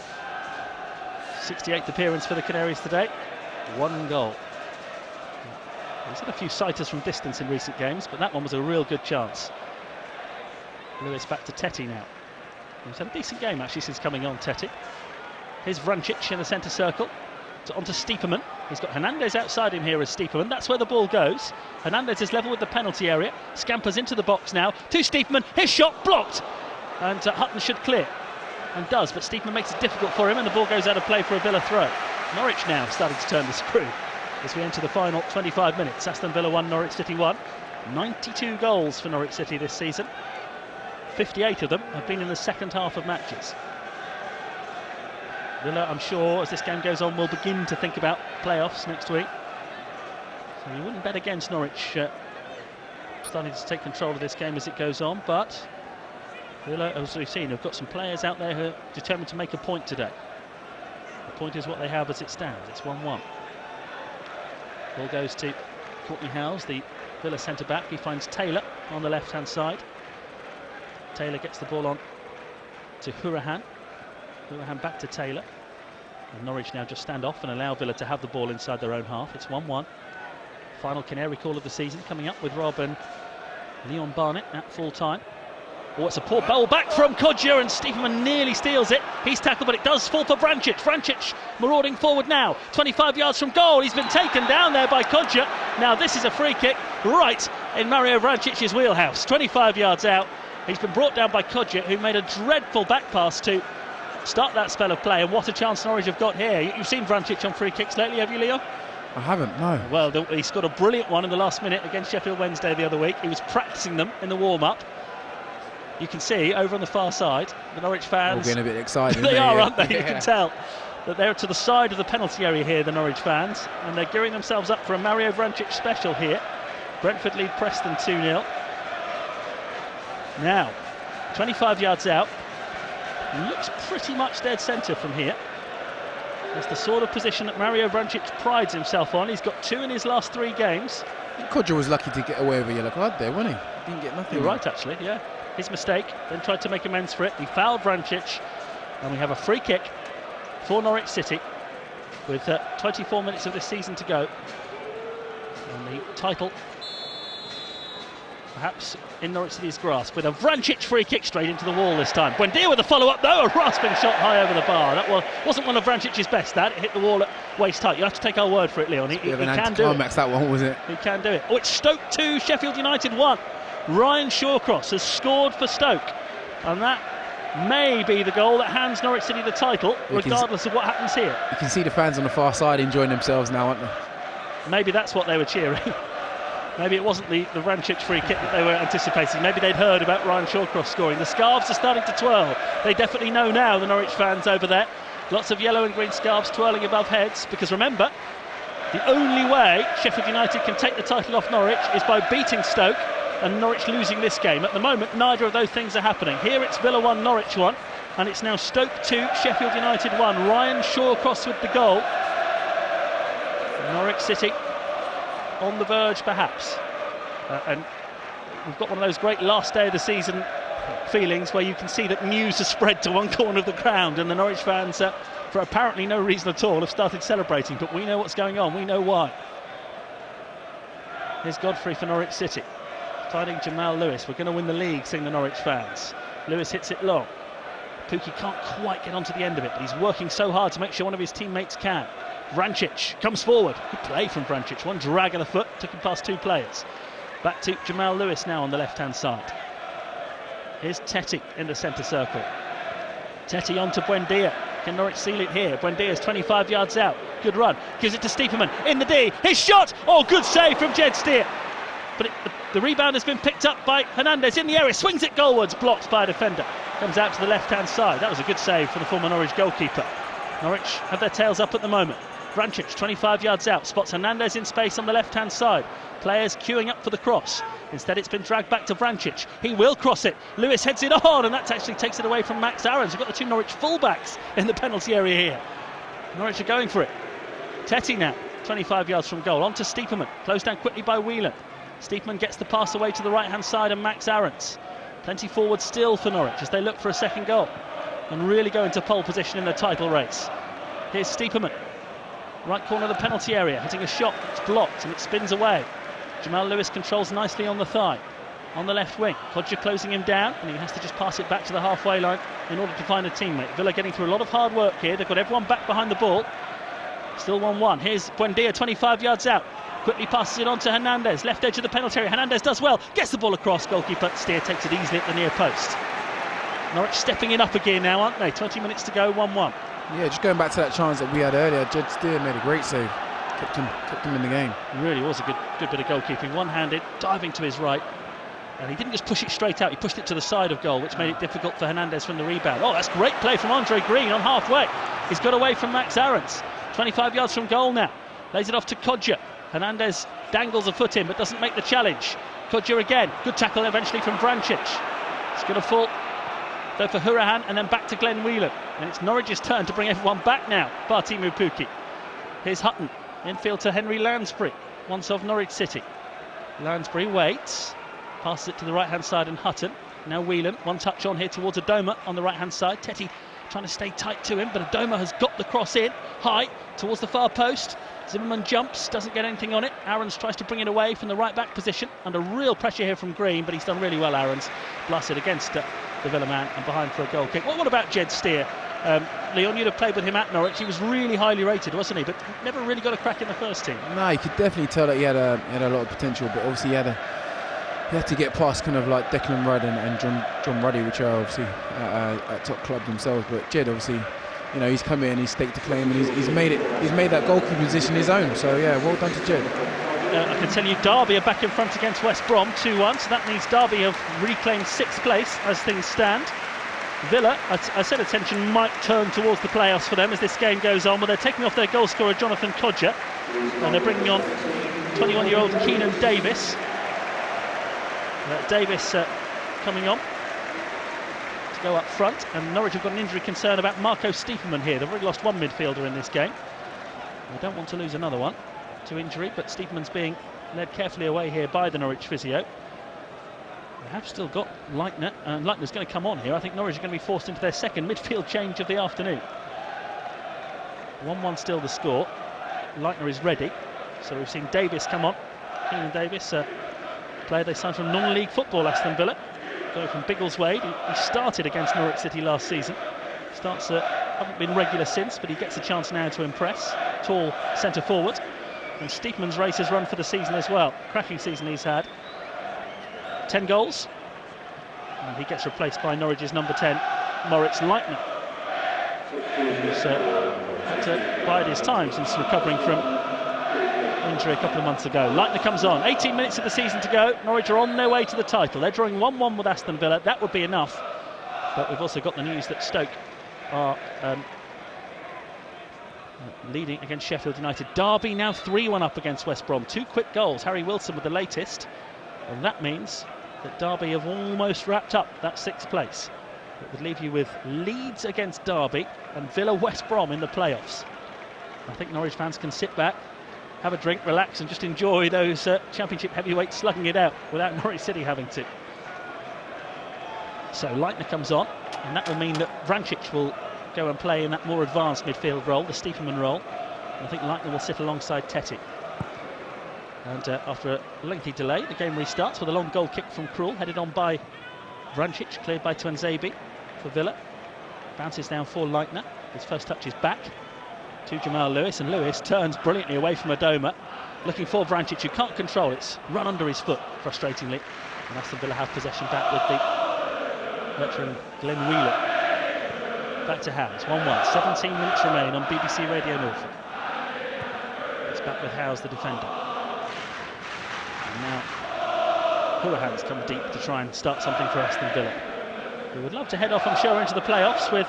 Speaker 1: 68th appearance for the Canaries today, 1 goal. He's had a few sighters from distance in recent games, but that one was a real good chance. Lewis back to Tetty now. He's had a decent game actually since coming on, Tetty. Here's Vrancic in the centre circle. Onto Stiepermann. He's got Hernandez outside him here as Stiepermann. That's where the ball goes. Hernandez is level with the penalty area. Scampers into the box now to Stiepermann. His shot blocked. And Hutton should clear. And does, but Stiepermann makes it difficult for him and the ball goes out of play for a Villa throw. Norwich now starting to turn the screw as we enter the final 25 minutes. Aston Villa 1, Norwich City 1. 92 goals for Norwich City this season. 58 of them have been in the second half of matches. Villa, I'm sure, as this game goes on, will begin to think about playoffs next week. So you wouldn't bet against Norwich starting to take control of this game as it goes on, but Villa, as we've seen, have got some players out there who are determined to make a point today. The point is what they have as it stands. It's 1-1. Ball goes to Courtney Howes, the Villa centre-back. He finds Taylor on the left-hand side. Taylor gets the ball on to Hourihane. Hourihane back to Taylor. And Norwich now just stand off and allow Villa to have the ball inside their own half. It's 1-1. Final Canary call of the season coming up with Rob and Leon Barnett at full time. Oh, it's a poor ball back from Kodja and Stiepermann nearly steals it. He's tackled, but it does fall for Vrancic. Vrancic marauding forward now. 25 yards from goal. He's been taken down there by Kodja. Now this is a free kick right in Mario Vrancic's wheelhouse. 25 yards out. He's been brought down by Kodja, who made a dreadful back pass to start that spell of play. And what a chance Norwich have got here. You've seen Vrancic on free kicks lately, have you, Leo?
Speaker 2: I haven't, no.
Speaker 1: Well, he scored a brilliant one in the last minute against Sheffield Wednesday the other week. He was practicing them in the warm-up. You can see over on the far side, the Norwich fans...
Speaker 2: All getting a bit excited.
Speaker 1: They are, aren't they? Yeah. You can tell that they're to the side of the penalty area here, the Norwich fans. And they're gearing themselves up for a Mario Vrancic special here. Brentford lead Preston 2-0. Now, 25 yards out. Looks pretty much dead centre from here. That's the sort of position that Mario Vrancic prides himself on. He's got 2 in his last 3 games.
Speaker 2: Kodja was lucky to get away with a yellow card there, wasn't he? Didn't get nothing.
Speaker 1: You're right, actually, yeah. His mistake, then tried to make amends for it. He fouled Vrancic, and we have a free kick for Norwich City with 24 minutes of this season to go. And the title perhaps in Norwich City's grasp with a Vrancic free kick straight into the wall this time. Buendia with a follow-up though, a rasping shot high over the bar. That wasn't one of Vrancic's best, that. It hit the wall at waist height. You have to take our word for it, Leon. He can do it.
Speaker 2: That one, was it?
Speaker 1: He can do it. Oh, it's Stoke 2, Sheffield United 1. Ryan Shawcross has scored for Stoke, and that may be the goal that hands Norwich City the title, regardless of what happens here.
Speaker 2: You can see the fans on the far side enjoying themselves now, aren't they?
Speaker 1: Maybe that's what they were cheering. Maybe it wasn't the Vrancic free kick that they were anticipating. Maybe they'd heard about Ryan Shawcross scoring. The scarves are starting to twirl. They definitely know now, the Norwich fans over there. Lots of yellow and green scarves twirling above heads, because remember, the only way Sheffield United can take the title off Norwich is by beating Stoke and Norwich losing this game. At the moment, neither of those things are happening. Here it's Villa 1, Norwich 1, and it's now Stoke 2, Sheffield United 1. Ryan Shawcross with the goal. Norwich City on the verge, perhaps. And we've got one of those great last day of the season feelings where you can see that news has spread to one corner of the ground, and the Norwich fans, for apparently no reason at all, have started celebrating. But we know what's going on. We know why. Here's Godfrey for Norwich City. Finding Jamal Lewis. We're going to win the league, sing the Norwich fans. Lewis hits it long. Pukki can't quite get onto the end of it, but he's working so hard to make sure one of his teammates can. Vrancic comes forward. Good play from Vrancic. One drag of the foot, took him past 2 players. Back to Jamal Lewis now on the left-hand side. Here's Tetty in the centre circle. Tetty on to Buendia. Can Norwich seal it here? Buendia's 25 yards out. Good run. Gives it to Stiepermann in the D. His shot! Oh, good save from Jed Steer. But the rebound has been picked up by Hernandez in the area. Swings it goalwards, blocked by a defender. Comes out to the left-hand side. That was a good save from the former Norwich goalkeeper. Norwich have their tails up at the moment. Vrancic, 25 yards out, spots Hernandez in space on the left-hand side. Players queuing up for the cross. Instead, it's been dragged back to Vrancic. He will cross it. Lewis heads it on, and that actually takes it away from Max Aarons. We've got the 2 Norwich fullbacks in the penalty area here. Norwich are going for it. Tetty now, 25 yards from goal, on to Stiepermann, closed down quickly by Whelan. Stiepermann gets the pass away to the right-hand side, and Max Aarons. Plenty forward still for Norwich as they look for a second goal and really go into pole position in the title race. Here's Stiepermann, right corner of the penalty area, hitting a shot, it's blocked and it spins away. Jamal Lewis controls nicely on the thigh. On the left wing, Kodja closing him down, and he has to just pass it back to the halfway line in order to find a teammate. Villa getting through a lot of hard work here, they've got everyone back behind the ball. Still 1-1, here's Buendia 25 yards out. Quickly passes it on to Hernandez, left edge of the penalty area. Hernandez does well, gets the ball across. Goalkeeper Steer takes it easily at the near post. Norwich stepping it up again now, aren't they? 20 minutes to go, 1-1.
Speaker 2: Yeah, just going back to that chance that we had earlier, Jed Steer made a great save. Kept him in the game.
Speaker 1: Really was a good bit of goalkeeping. One-handed, diving to his right. And he didn't just push it straight out, he pushed it to the side of goal, which made it difficult for Hernandez from the rebound. Oh, that's great play from Andre Green on halfway. He's got away from Max Aarons. 25 yards from goal now. Lays it off to Kodja. Hernandez dangles a foot in but doesn't make the challenge. Kodja again, good tackle eventually from Vrancic. It's going to fall though for Hourihane and then back to Glenn Whelan. And it's Norwich's turn to bring everyone back now. Bartimu Pukki. Here's Hutton, infield to Henry Lansbury, once of Norwich City. Lansbury waits, passes it to the right hand side and Hutton. Now Whelan, one touch on here towards Adoma on the right hand side. Tetty trying to stay tight to him, but Adoma has got the cross in, high, towards the far post. Zimmerman jumps, doesn't get anything on it. Aarons tries to bring it away from the right back position. Under real pressure here from Green, but he's done really well, Aarons. Blasted against the Villa man and behind for a goal kick. What about Jed Steer? Leon, you'd have played with him at Norwich. He was really highly rated, wasn't he? But never really got a crack in the first team.
Speaker 2: No, you could definitely tell that he had a lot of potential, but obviously he had to get past kind of like Declan Rudd and John Ruddy, which are obviously at top clubs themselves. But Jed, obviously, you know, he's come in, he's staked a claim, and he's made that goalkeeping position his own. So yeah, well done to Jed.
Speaker 1: I can tell you Derby are back in front against West Brom 2-1, so that means Derby have reclaimed 6th place as things stand. Villa, I said attention might turn towards the playoffs for them as this game goes on, but they're taking off their goal scorer Jonathan Kodja, and they're bringing on 21-year-old Keenan Davis. Davis coming on to go up front, and Norwich have got an injury concern about Marco Stiepermann here. They've already lost one midfielder in this game. They don't want to lose another one to injury, but Stiepermann's being led carefully away here by the Norwich physio. They have still got Leitner, and Leitner's going to come on here. I think Norwich are going to be forced into their second midfield change of the afternoon. 1-1 still the score. Leitner is ready, so we've seen Davis come on. Keenan Davis, player they signed from non-league football, Aston Villa, going from Biggleswade. He started against Norwich City last season. Starts haven't been regular since, but he gets a chance now to impress. Tall centre forward. And Stiepermann's race has run for the season as well. Cracking season he's had. 10 goals. And he gets replaced by Norwich's number 10, Moritz Leitner, who's had to bide his time since recovering from injury a couple of months ago. Leitner comes on. 18 minutes of the season to go. Norwich are on their way to the title. They're drawing 1-1 with Aston Villa. That would be enough. But we've also got the news that Stoke are leading against Sheffield United. Derby now 3-1 up against West Brom. 2 quick goals. Harry Wilson with the latest. And that means that Derby have almost wrapped up that 6th place. It would leave you with Leeds against Derby and Villa West Brom in the playoffs. I think Norwich fans can sit back, have a drink, relax and just enjoy those Championship heavyweights slugging it out without Norwich City having to. So Leitner comes on, and that will mean that Vrancic will go and play in that more advanced midfield role, the Stiepermann role. And I think Leitner will sit alongside Tetty. And after a lengthy delay, the game restarts with a long goal kick from Krul, headed on by Vrancic, cleared by Tuanzebe for Villa. Bounces down for Leitner. His first touch is back to Jamal Lewis, and Lewis turns brilliantly away from Adoma, looking for Vrancic, who can't control it. It's run under his foot, frustratingly. And Aston Villa have possession back with the veteran Glenn Whelan. Back to Howes, 1-1, 17 minutes remain on BBC Radio Norfolk. It's back with Howes, the defender. And now Hourihane's come deep to try and start something for Aston Villa, who would love to head off, I'm sure, into the playoffs with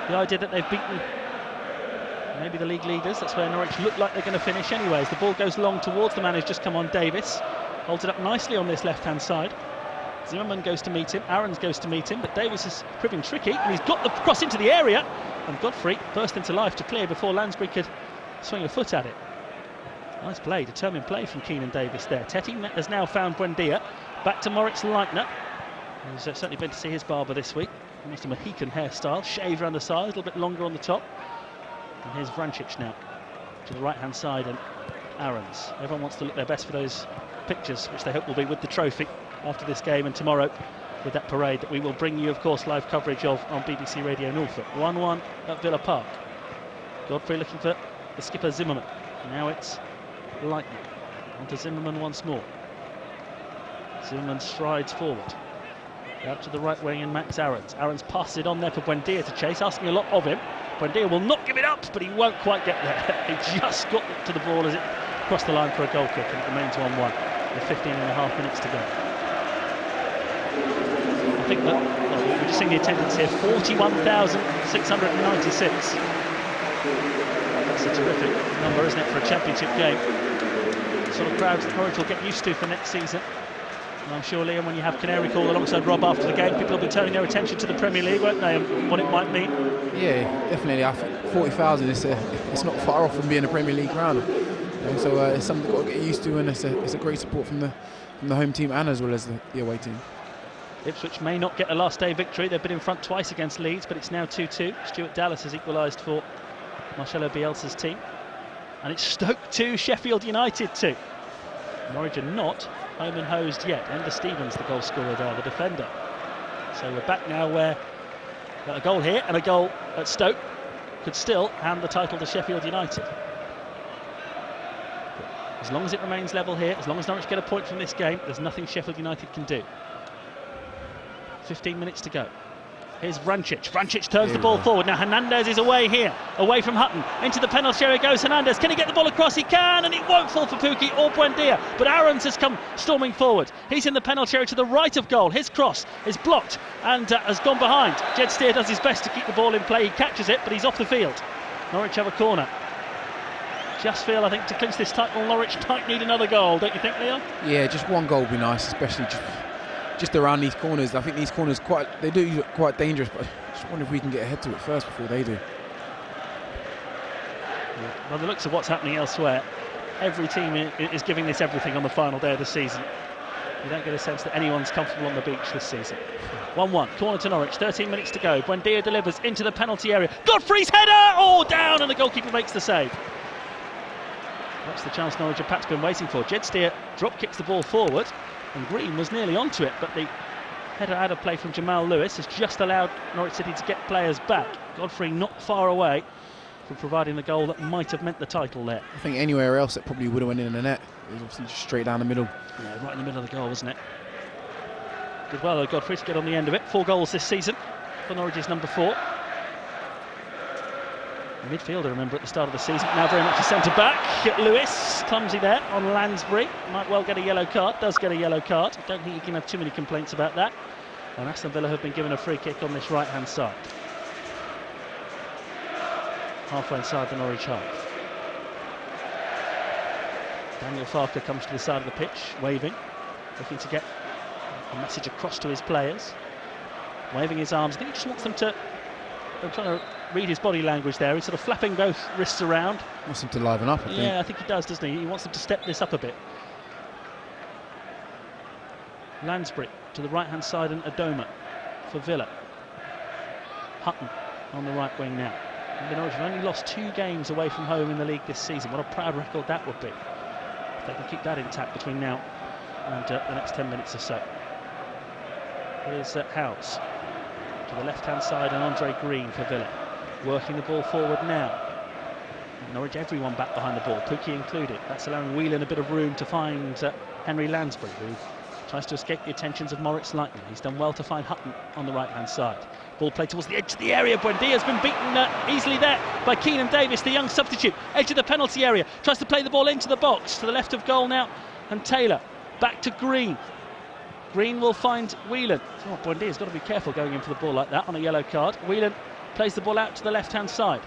Speaker 1: the idea that they've beaten maybe the league leaders. That's where Norwich look like they're going to finish anyways. The ball goes long towards the man who's just come on, Davis. Holds it up nicely on this left-hand side. Zimmerman goes to meet him, Aarons goes to meet him, but Davis is proving tricky, and he's got the cross into the area, and Godfrey burst into life to clear before Lansbury could swing a foot at it. Nice play, determined play from Keenan Davis there. Tetty has now found Buendia. Back to Moritz Leitner, who's certainly been to see his barber this week. Almost a Mohican hairstyle, shaved around the side, a little bit longer on the top. And here's Vrancic now, to the right-hand side, and Aarons. Everyone wants to look their best for those pictures, which they hope will be with the trophy after this game, and tomorrow with that parade that we will bring you, of course, live coverage of on BBC Radio Norfolk. 1-1 at Villa Park. Godfrey looking for the skipper Zimmerman. Now it's Leitner. On to Zimmerman once more. Zimmerman strides forward. Out to the right wing and Max Aarons. Aarons passes it on there for Buendia to chase, asking a lot of him. Buendia will not give it up, but he won't quite get there. He just got to the ball as it crossed the line for a goal kick, and it remains 1-1 with 15 and a half minutes to go. I think that, well, we're just seeing the attendance here, 41,696. That's a terrific number, isn't it, for a championship game? The sort of crowds that Norwich will get used to for next season. And I'm sure, Liam, when you have Canary call alongside Rob after the game, people will be turning their attention to the Premier League, won't they, and what it might mean? Yeah,
Speaker 2: definitely. I think 40,000 it's not far off from being a Premier League ground. So it's something we've got to get used to, and it's a great support from the home team and as well as the away team.
Speaker 1: Ipswich may not get a last day victory. They've been in front twice against Leeds, but it's now 2-2. Stuart Dallas has equalised for Marcelo Bielsa's team. And it's Stoke 2, Sheffield United 2. Norwich are not home and hosed yet. Ender Stevens, the goal scorer there, the defender. So we're back now where a goal here and a goal at Stoke could still hand the title to Sheffield United. As long as it remains level here, as long as Norwich get a point from this game, there's nothing Sheffield United can do. 15 minutes to go. Here's Vrancic. Vrancic turns the ball forward. Now Hernandez is away here, away from Hutton. Into the penalty area goes Hernandez. Can he get the ball across? He can, and it won't fall for Pukki or Buendia. But Aarons has come storming forward. He's in the penalty area to the right of goal. His cross is blocked and has gone behind. Jed Steer does his best to keep the ball in play. He catches it, but he's off the field. Norwich have a corner. Just feel, I think, to clinch this title, Norwich might need another goal, don't you think, Leon?
Speaker 2: Yeah, just one goal would be nice, especially just around these corners. I think these corners they do look quite dangerous, but I just wonder if we can get ahead to it first before they do.
Speaker 1: By the looks of what's happening elsewhere, every team is giving this everything on the final day of the season. You don't get a sense that anyone's comfortable on the beach this season. 1-1, corner to Norwich, 13 minutes to go. Buendia delivers into the penalty area. Godfrey's header! Oh, down, and the goalkeeper makes the save. That's the chance Norwich have perhaps been waiting for. Jed Steer drop kicks the ball forward, and Green was nearly onto it, but the header out of play from Jamal Lewis has just allowed Norwich City to get players back. Godfrey not far away from providing the goal that might have meant the title there.
Speaker 2: I think anywhere else it probably would have went in the net. It was obviously just straight down the middle.
Speaker 1: Yeah, right in the middle of the goal, wasn't it? Did well though, Godfrey, to get on the end of it. 4 goals this season for Norwich's number 4. The midfielder, remember, at the start of the season, now very much a centre-back. Lewis, clumsy there on Lansbury. Might well get a yellow card, does get a yellow card. I don't think you can have too many complaints about that. And Aston Villa have been given a free kick on this right-hand side. Halfway inside the Norwich half. Daniel Farker comes to the side of the pitch, waving, looking to get a message across to his players. Waving his arms. I think he just wants them to... I'm trying to read his body language there. He's sort of flapping both wrists around.
Speaker 2: Wants them to liven up, I think.
Speaker 1: Yeah, I think he does, doesn't he? He wants them to step this up a bit. Lansbury to the right-hand side and Adoma for Villa. Hutton on the right wing now. And the Norwich have only lost 2 games away from home in the league this season. What a proud record that would be if they can keep that intact between now and the next 10 minutes or so. Here's Howes to the left-hand side and Andre Green for Villa. Working the ball forward now. Norwich, everyone back behind the ball, Pukki included. That's allowing Whelan a bit of room to find Henry Lansbury, who tries to escape the attentions of Moritz Leitner. He's done well to find Hutton on the right-hand side. Ball played towards the edge of the area. Buendia has been beaten easily there by Keenan Davis, the young substitute. Edge of the penalty area. Tries to play the ball into the box to the left of goal now. And Taylor back to Green. Green will find Whelan. Oh, Buendia's got to be careful going in for the ball like that on a yellow card. Whelan plays the ball out to the left-hand side.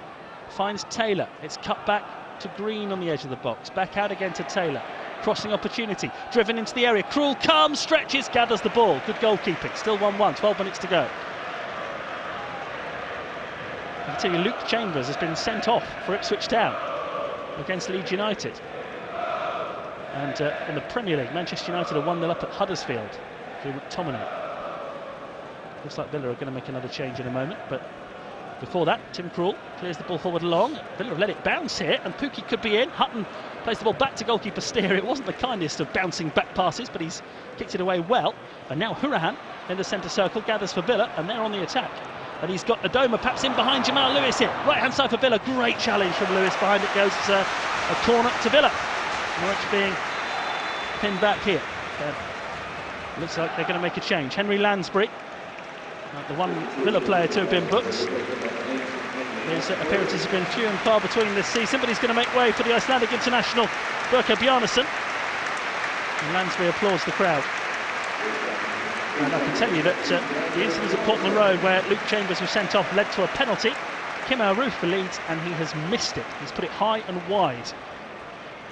Speaker 1: Finds Taylor. It's cut back to Green on the edge of the box. Back out again to Taylor. Crossing opportunity. Driven into the area. Krul comes, stretches, gathers the ball. Good goalkeeping. Still 1-1. 12 minutes to go. I can tell you Luke Chambers has been sent off for Ipswich Town. against Leeds United. And in the Premier League, Manchester United are 1-0 up at Huddersfield through McTominay. Looks like Villa are going to make another change in a moment, but before that, Tim Krul clears the ball forward long. Villa have let it bounce here, and Pukki could be in. Hutton plays the ball back to goalkeeper Steer. It wasn't the kindest of bouncing back passes, but he's kicked it away well. And now Hourihane in the centre circle gathers for Villa, and they're on the attack. And he's got Adoma perhaps in behind Jamal Lewis here. Right-hand side for Villa. Great challenge from Lewis. Behind it goes a corner to Villa. Norwich being pinned back here. Looks like they're going to make a change. Henry Lansbury, the one Villa player to have been booked. His appearances have been few and far between this season, but he's going to make way for the Icelandic international, Børke Bjarnason. And Lansbury applauds the crowd. And I can tell you that the incidents at Portman Road where Luke Chambers was sent off led to a penalty. Kim Al-Roof for Leeds, and he has missed it. He's put it high and wide.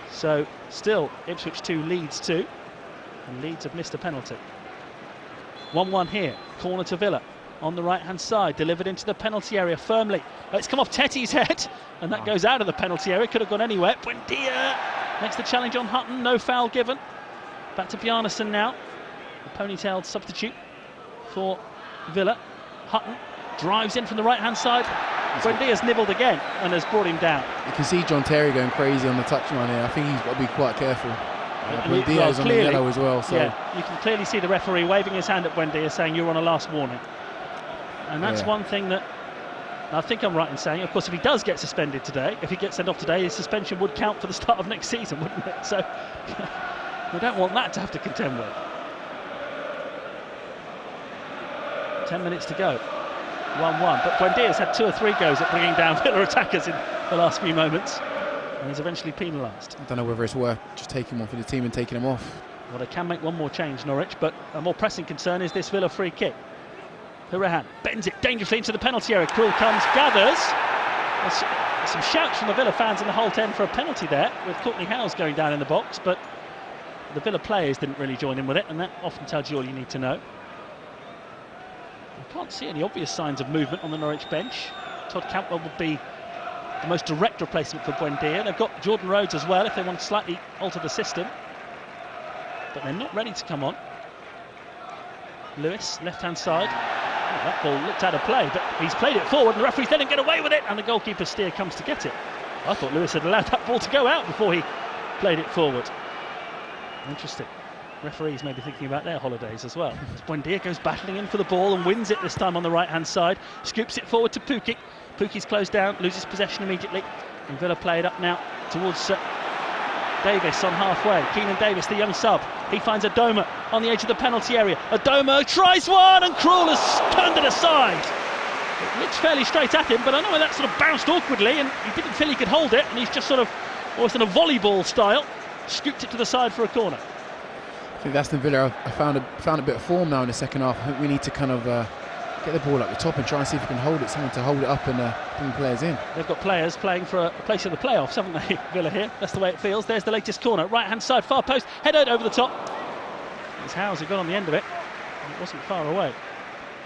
Speaker 1: So still Ipswich 2, Leeds 2, and Leeds have missed a penalty. 1-1 here, corner to Villa on the right hand side, delivered into the penalty area firmly. It's come off Tetty's head, and that goes out of the penalty area. Could have gone anywhere. Buendia makes the challenge on Hutton, no foul given. Back to Bjarnason now, the ponytailed substitute for Villa. Hutton drives in from the right hand side. Buendia's nibbled again and has brought him down. You
Speaker 2: can see John Terry going crazy on the touchline here. I think he's got to be quite careful. Buendia is on the yellow as well. So.
Speaker 1: Yeah, you can clearly see the referee waving his hand at Buendia saying you're on a last warning. And that's one thing that I think I'm right in saying. Of course, if he does get suspended today, if he gets sent off today, his suspension would count for the start of next season, wouldn't it? So we don't want that to have to contend with. 10 minutes to go. 1-1, but Buendia's had 2 or 3 goes at bringing down Villa attackers in the last few moments, and he's eventually penalised.
Speaker 2: I don't know whether it's worth just taking one for the team and taking him off.
Speaker 1: Well, they can make one more change, Norwich, but a more pressing concern is this Villa free kick. Hourihane bends it dangerously into the penalty area. Krul comes, gathers. There's some shouts from the Villa fans in the Holt end for a penalty there, with Courtney Howes going down in the box, but the Villa players didn't really join in with it, and that often tells you all you need to know. I can't see any obvious signs of movement on the Norwich bench. Todd Cantwell would be the most direct replacement for Buendia. They've got Jordan Rhodes as well if they want to slightly alter the system, but they're not ready to come on. Lewis, left-hand side. Oh, that ball looked out of play, but he's played it forward and the referee's let him get away with it, and the goalkeeper Steer comes to get it. I thought Lewis had allowed that ball to go out before he played it forward. Interesting. Referees may be thinking about their holidays as well. Buendia goes battling in for the ball and wins it this time on the right-hand side. Scoops it forward to Pukki. Pukki's closed down, loses possession immediately. And Villa play it up now towards Davis on halfway. Keenan Davis, the young sub. He finds Adoma on the edge of the penalty area. Adoma tries one, and Krul has turned it aside. It looks fairly straight at him, but I know that sort of bounced awkwardly, and he didn't feel he could hold it, and he's just sort of, almost in a volleyball style, scooped it to the side for a corner.
Speaker 2: I think Aston Villa have found a bit of form now in the second half. I think we need to kind of get the ball up the top and try and see if we can hold it, someone to hold it up and bring players in.
Speaker 1: They've got players playing for a place in the playoffs, haven't they, Villa here? That's the way it feels. There's the latest corner, right-hand side, far post, headed over the top. It's Howes who got on the end of it, and it wasn't far away.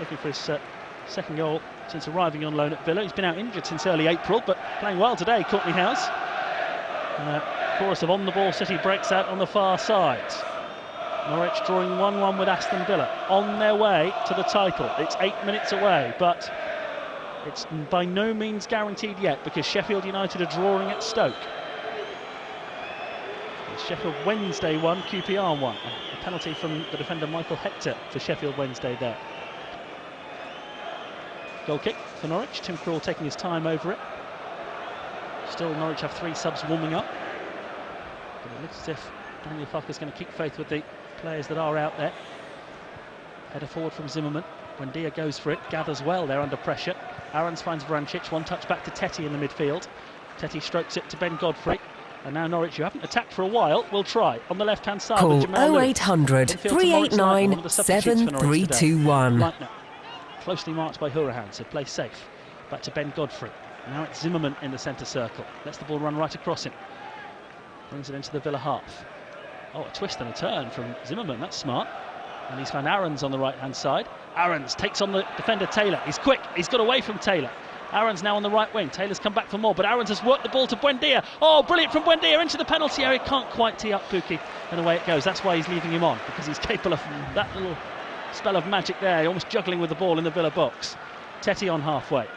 Speaker 1: Looking for his second goal since arriving on loan at Villa. He's been out injured since early April, but playing well today, Courtney Howes. Chorus of on-the-ball City breaks out on the far side. Norwich drawing 1-1 with Aston Villa, on their way to the title. It's 8 minutes away, but it's by no means guaranteed yet, because Sheffield United are drawing at Stoke. It's Sheffield Wednesday 1, QPR 1. A penalty from the defender Michael Hector for Sheffield Wednesday there. Goal kick for Norwich, Tim Krul taking his time over it. Still Norwich have 3 subs warming up, but it looks as if Daniel Farke's going to keep faith with the players that are out there. Header forward from Zimmerman. Buendia goes for it, gathers well there under pressure. Aarons finds Vrancic, one touch back to Tetty in the midfield. Tetty strokes it to Ben Godfrey. And now Norwich, who haven't attacked for a while, will try on the left-hand side.
Speaker 3: Call 0800 389 7321.
Speaker 1: Right now, closely marked by Hourihane, so play safe. Back to Ben Godfrey. Now it's Zimmerman in the centre circle. Lets the ball run right across him. Brings it into the Villa half. Oh, a twist and a turn from Zimmerman, that's smart. And he's found Aarons on the right-hand side. Aarons takes on the defender Taylor. He's quick, he's got away from Taylor. Aaron's now on the right wing. Taylor's come back for more, but Aaron's has worked the ball to Buendia. Oh, brilliant from Buendia into the penalty area. Can't quite tee up Pukki, and away it goes. That's why he's leaving him on, because he's capable of that little spell of magic there, almost juggling with the ball in the Villa box. Tetty on halfway.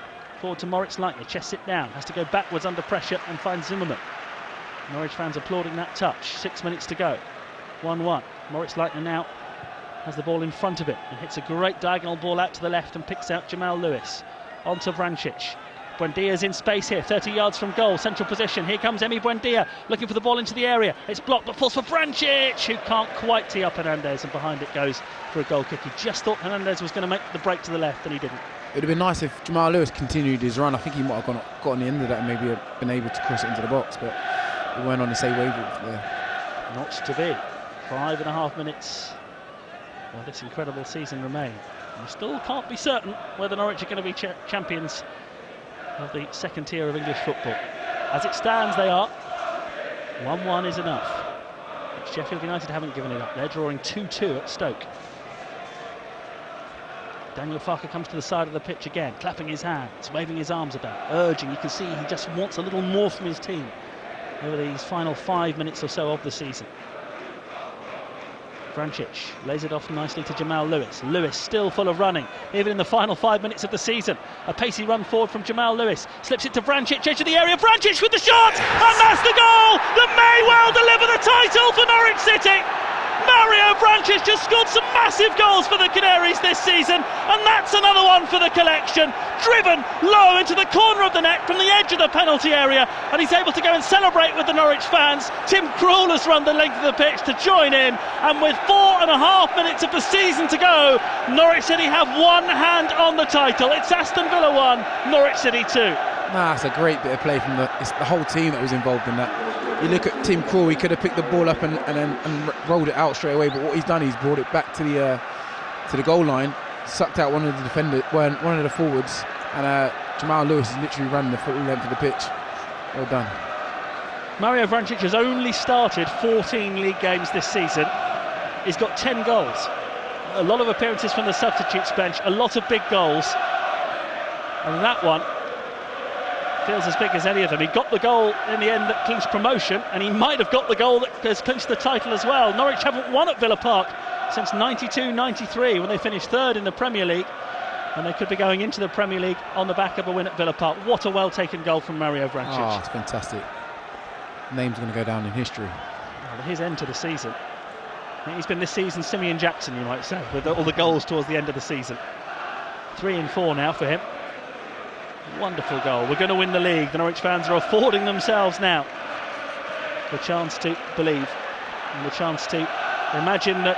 Speaker 1: Forward to Moritz Lightner, chests it down, has to go backwards under pressure and finds Zimmerman. Norwich fans applauding that touch. 6 minutes to go. 1-1. Moritz Lightner now has the ball in front of it and hits a great diagonal ball out to the left and picks out Jamal Lewis. On to Vrancic. Buendia's in space here, 30 yards from goal, central position. Here comes Emi Buendia, looking for the ball into the area. It's blocked, but falls for Vrancic, who can't quite tee up Hernandez, and behind it goes for a goal kick. He just thought Hernandez was going to make the break to the left, and he didn't.
Speaker 2: It would have been nice if Jamal Lewis continued his run. I think he might have got on the end of that and maybe been able to cross it into the box, but we weren't on the same wavelength there.
Speaker 1: Not to be. 5.5 minutes of this incredible season remain. We still can't be certain whether Norwich are going to be champions of the second tier of English football. As it stands, they are. 1-1 is enough. But Sheffield United haven't given it up. They're drawing 2-2 at Stoke. Daniel Farke comes to the side of the pitch again, clapping his hands, waving his arms about, urging. You can see he just wants a little more from his team over these final 5 minutes or so of the season. Vrancic lays it off nicely to Jamal Lewis. Lewis still full of running, even in the final 5 minutes of the season. A pacey run forward from Jamal Lewis. Slips it to Vrancic, edge of the area. Vrancic with the shot! And that's the goal that may well deliver the title for Norwich City! Mario Vrancic just scored some massive goals for the Canaries this season, and that's another one for the collection. Driven low into the corner of the net from the edge of the penalty area, and he's able to go and celebrate with the Norwich fans. Tim Krul has run the length of the pitch to join in, and with 4.5 minutes of the season to go, Norwich City have one hand on the title. It's Aston Villa 1, Norwich City 2.
Speaker 2: It's a great bit of play from the whole team that was involved in that. You look at Tim Krul, he could have picked the ball up and rolled it out straight away, but what he's done, he's brought it back to the goal line, sucked out one of the defenders, one of the forwards, and Jamal Lewis is literally running the full length of the pitch. Well done.
Speaker 1: Mario Vrancic has only started 14 league games this season. He's got 10 goals. A lot of appearances from the substitutes bench, a lot of big goals, and that one feels as big as any of them. He got the goal in the end that clinched promotion, and he might have got the goal that has clinched the title as well. Norwich haven't won at Villa Park since 92-93 when they finished third in the Premier League, and they could be going into the Premier League on the back of a win at Villa Park. What a well-taken goal from Mario Vrancic.
Speaker 2: Oh, it's fantastic. Name's going to go down in history.
Speaker 1: Well, his end to the season. I think he's been this season Simeon Jackson, you might say, with all the goals towards the end of the season. 3 and 4 now for him. Wonderful goal. We're going to win the league. The Norwich fans are affording themselves now the chance to believe and the chance to imagine that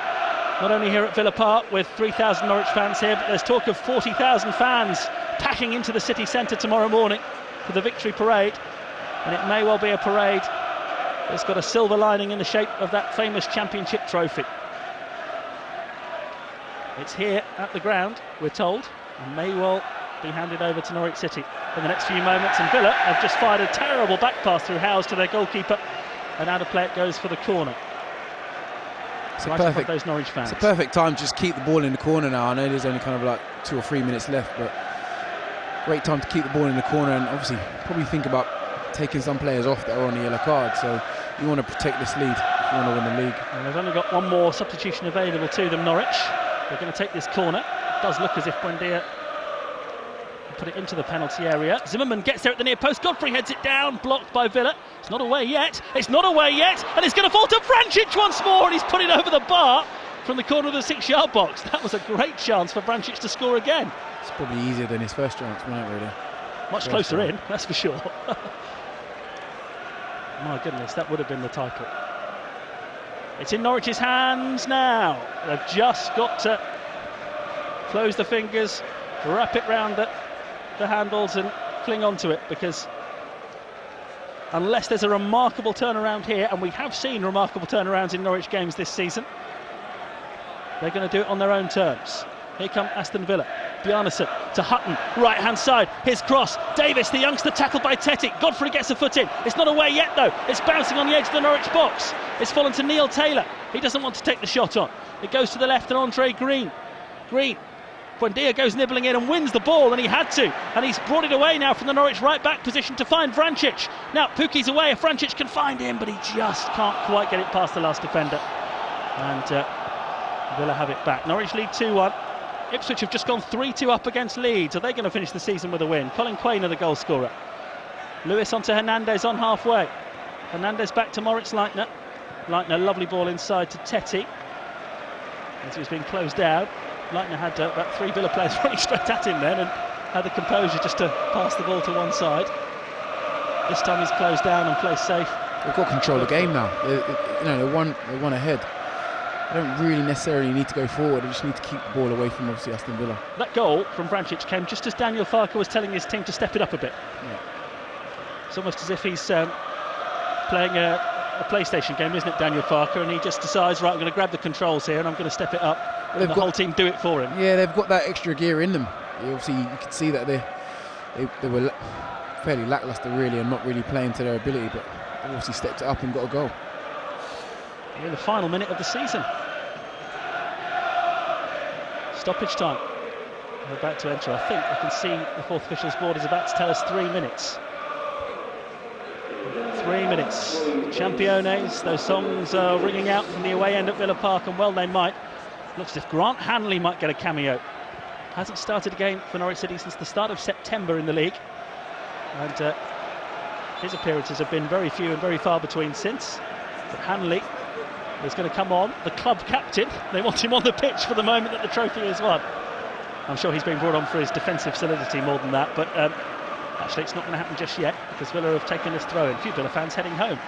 Speaker 1: not only here at Villa Park with 3,000 Norwich fans here, but there's talk of 40,000 fans packing into the city centre tomorrow morning for the victory parade, and it may well be a parade that's got a silver lining in the shape of that famous championship trophy. It's here at the ground, we're told, and may well be handed over to Norwich City in the next few moments. And Villa have just fired a terrible back pass through Howes to their goalkeeper, and out of play it goes for the corner.
Speaker 2: It's
Speaker 1: right in front of those Norwich fans.
Speaker 2: It's a perfect time to just keep the ball in the corner now. I know there's only kind of like 2 or 3 minutes left, but great time to keep the ball in the corner, and obviously probably think about taking some players off that are on the yellow card. So you want to protect this lead if you want to win the league.
Speaker 1: And they've only got one more substitution available to them, Norwich. They're going to take this corner. It does look as if Buendia put it into the penalty area. Zimmerman gets there at the near post. Godfrey heads it down, blocked by Villa. It's not away yet. It's not away yet, and it's going to fall to Vrancic once more, and he's put it over the bar from the corner of the 6-yard box. That was a great chance for Vrancic to score again.
Speaker 2: It's probably easier than his first chance, wasn't it, really?
Speaker 1: Much closer in, that's for sure. My goodness, that would have been the title. It's in Norwich's hands now. They've just got to close the fingers, wrap it round the handles and cling on to it, because unless there's a remarkable turnaround here, and we have seen remarkable turnarounds in Norwich games this season, they're going to do it on their own terms. Here come Aston Villa. Bjarnason to Hutton, right hand side, his cross. Davis, the youngster, tackled by Tetty. Godfrey gets a foot in. It's not away yet though. It's bouncing on the edge of the Norwich box. It's fallen to Neil Taylor. He doesn't want to take the shot on. It goes to the left and Andre Green. Green Buendia goes nibbling in and wins the ball, and he had to, and he's brought it away now from the Norwich right back position to find Vrancic. Now Pukki's away, if Vrancic can find him, but he just can't quite get it past the last defender, and Villa have it back. Norwich lead 2-1. Ipswich have just gone 3-2 up against Leeds. Are they going to finish the season with a win? Colin Quainer, the goal scorer. Lewis onto Hernandez on halfway. Hernandez back to Moritz Leitner. Leitner, lovely ball inside to Tetti as he was being closed down. Leitner had about 3 Villa players running straight at him then, and had the composure just to pass the ball to one side. This time he's closed down and plays safe.
Speaker 2: They've got control of the game now. They're one ahead. They don't really necessarily need to go forward. They just need to keep the ball away from, obviously, Aston Villa.
Speaker 1: That goal from Vrancic came just as Daniel Farke was telling his team to step it up a bit.
Speaker 2: Yeah.
Speaker 1: It's almost as if he's playing a PlayStation game, isn't it, Daniel Farke? And he just decides, right, I'm going to grab the controls here and I'm going to step it up. Well, and the whole team do it for him.
Speaker 2: Yeah, they've got that extra gear in them. Obviously, you can see that they were fairly lacklustre, really, and not really playing to their ability, but they obviously stepped it up and got a goal.
Speaker 1: We're in the final minute of the season. Stoppage time. We're about to enter. I think I can see the fourth official's board is about to tell us 3 minutes. 3 minutes. Championes, those songs are ringing out from the away end at Villa Park, and well they might. Looks as if Grant Hanley might get a cameo. Hasn't started a game for Norwich City since the start of September in the league, and his appearances have been very few and very far between since. But Hanley is going to come on, the club captain. They want him on the pitch for the moment that the trophy is won. I'm sure he's been brought on for his defensive solidity more than that, but actually it's not going to happen just yet, because Villa have taken this throw in. A few Villa fans heading home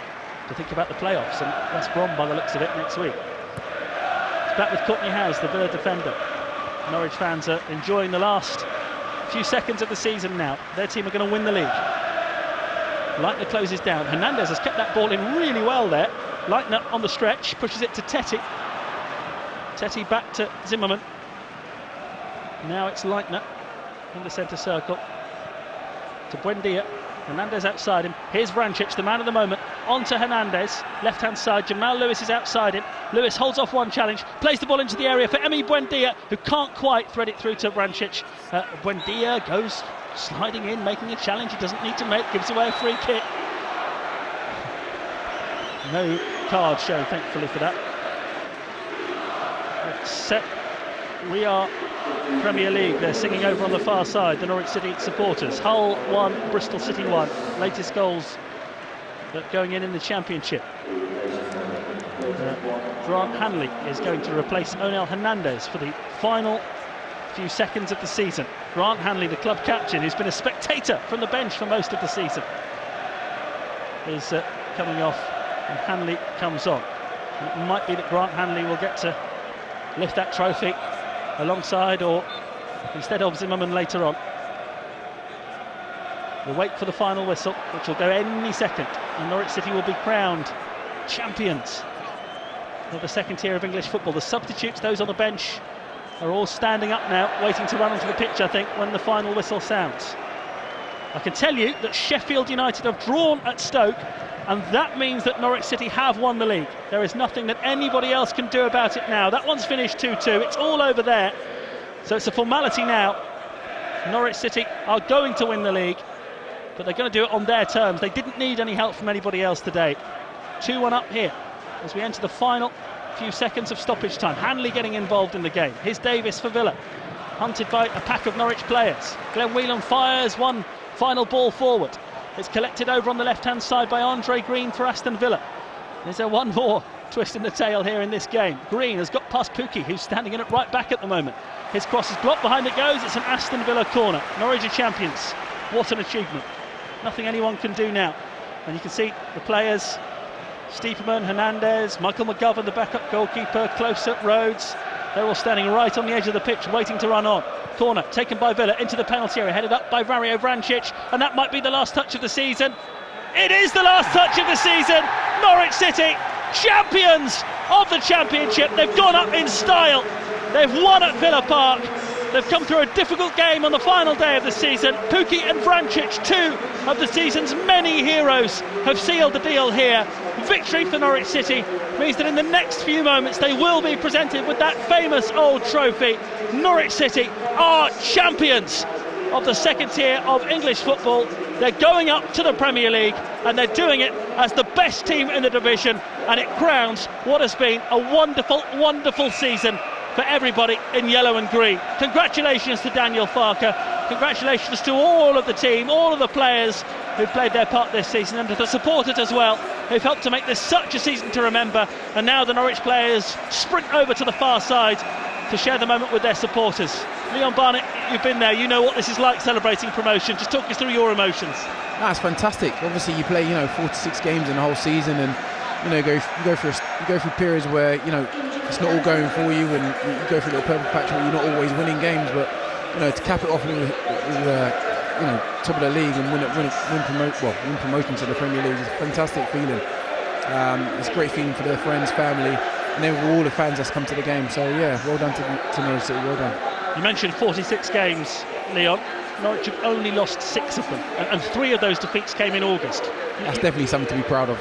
Speaker 1: to think about the playoffs, and West Brom, by the looks of it, next week. It's back with Courtney Howes, the Villa defender. Norwich fans are enjoying the last few seconds of the season now. Their team are going to win the league. Leitner closes down. Hernandez has kept that ball in really well there. Leitner on the stretch, pushes it to Tetti. Tetti back to Zimmerman. Now it's Leitner in the centre circle to Buendia. Hernandez outside him. Here's Vrancic, the man of the moment, onto Hernandez. Left-hand side, Jamal Lewis is outside him. Lewis holds off one challenge, plays the ball into the area for Emi Buendia, who can't quite thread it through to Vrancic. Buendia goes sliding in, making a challenge he doesn't need to make, gives away a free kick. No card shown, thankfully, for that. Set. We are Premier League. They're singing over on the far side, the Norwich City supporters. Hull 1, Bristol City 1. Latest goals going in the Championship. Grant Hanley is going to replace Onel Hernandez for the final few seconds of the season. Grant Hanley, the club captain, who's been a spectator from the bench for most of the season, is coming off, and Hanley comes on. And it might be that Grant Hanley will get to lift that trophy alongside or instead of Zimmerman later on. We'll wait for the final whistle, which will go any second, and Norwich City will be crowned champions of the second tier of English football. The substitutes, those on the bench, are all standing up now, waiting to run onto the pitch, I think, when the final whistle sounds. I can tell you that Sheffield United have drawn at Stoke, and that means that Norwich City have won the league. There is nothing that anybody else can do about it now. That one's finished 2-2. It's all over there. So it's a formality now. Norwich City are going to win the league, but they're going to do it on their terms. They didn't need any help from anybody else today. 2-1 up here as we enter the final few seconds of stoppage time. Hanley getting involved in the game. Here's Davis for Villa, hunted by a pack of Norwich players. Glenn Whelan fires one final ball forward. It's collected over on the left-hand side by Andre Green for Aston Villa. There's one more twist in the tail here in this game. Green has got past Pukki, who's standing in at right back at the moment. His cross is blocked, behind it goes. It's an Aston Villa corner. Norwich are champions. What an achievement. Nothing anyone can do now. And you can see the players, Stiepermann, Hernandez, Michael McGovern, the backup goalkeeper, close at Rhodes. They're all standing right on the edge of the pitch, waiting to run on. Corner taken by Villa into the penalty area, headed up by Mario Vrancic, and that might be the last touch of the season. It is the last touch of the season. Norwich City, champions of the Championship. They've gone up in style. They've won at Villa Park. They've come through a difficult game on the final day of the season. Pukki and Vrancic, two of the season's many heroes, have sealed the deal here. victory for Norwich City means that in the next few moments they will be presented with that famous old trophy. Norwich City are champions of the second tier of English football. They're going up to the Premier League and they're doing it as the best team in the division, and it crowns what has been a wonderful, wonderful season for everybody in yellow and green. Congratulations to Daniel Farke, congratulations to all of the team, all of the players who've played their part this season, and to the supporters as well, who've helped to make this such a season to remember. And now the Norwich players sprint over to the far side to share the moment with their supporters. Leon Barnett, you've been there, you know what this is like, celebrating promotion. Just talk us through your emotions.
Speaker 2: That's fantastic. Obviously you play 46 games in the whole season, and you go through periods where it's not all going for you, and you go through a little purple patch where you're not always winning games, but to cap it off with top of the league and win promotion to the Premier League is a fantastic feeling. It's a great feeling for their friends, family, and then all the fans that's come to the game. So yeah, well done to Norwich City, well done.
Speaker 1: You mentioned 46 games, Leon. Norwich have only lost 6 of them, and 3 of those defeats came in August.
Speaker 2: That's definitely something to be proud of.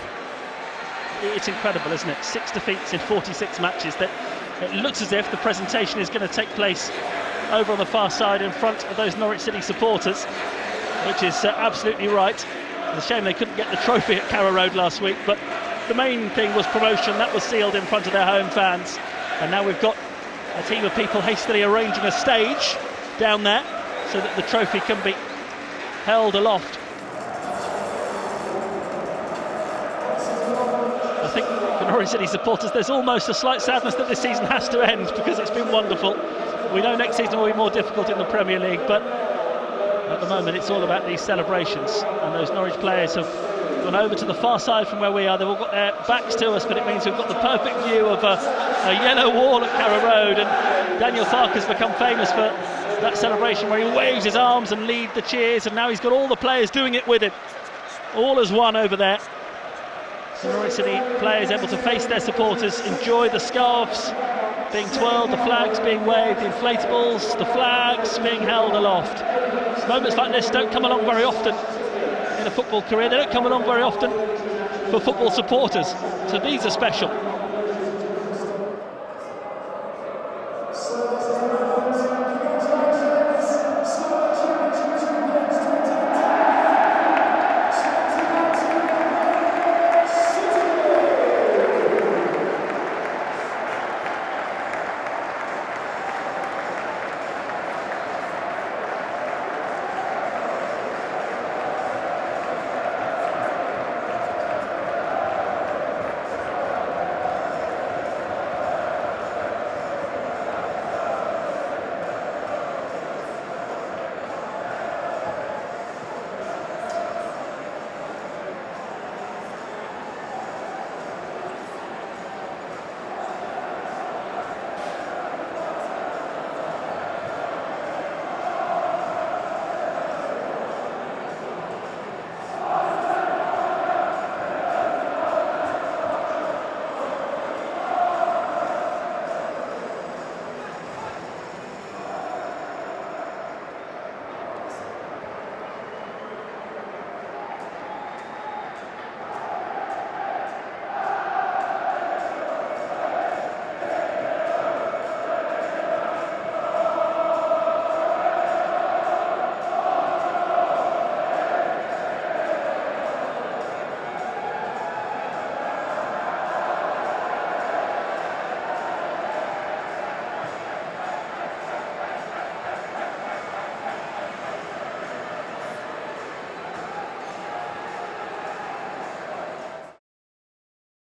Speaker 1: It's incredible, isn't it? 6 defeats in 46 matches. That it looks as if the presentation is going to take place over on the far side in front of those Norwich City supporters, which is absolutely right. It's a shame they couldn't get the trophy at Carrow Road last week, but the main thing was promotion. That was sealed in front of their home fans, and now we've got a team of people hastily arranging a stage down there so that the trophy can be held aloft. I think for Norwich City supporters there's almost a slight sadness that this season has to end, because it's been wonderful. We know next season will be more difficult in the Premier League, but at the moment it's all about these celebrations, and those Norwich players have gone over to the far side from where we are. They've all got their backs to us, but it means we've got the perfect view of a yellow wall at Carrow Road, and Daniel Farke has become famous for that celebration where he waves his arms and leads the cheers, and now he's got all the players doing it with him, all as one over there. The Norwich City players able to face their supporters, enjoy the scarves being twirled, the flags being waved, the inflatables, the flags being held aloft. Moments like this don't come along very often in a football career. They don't come along very often for football supporters, so these are special.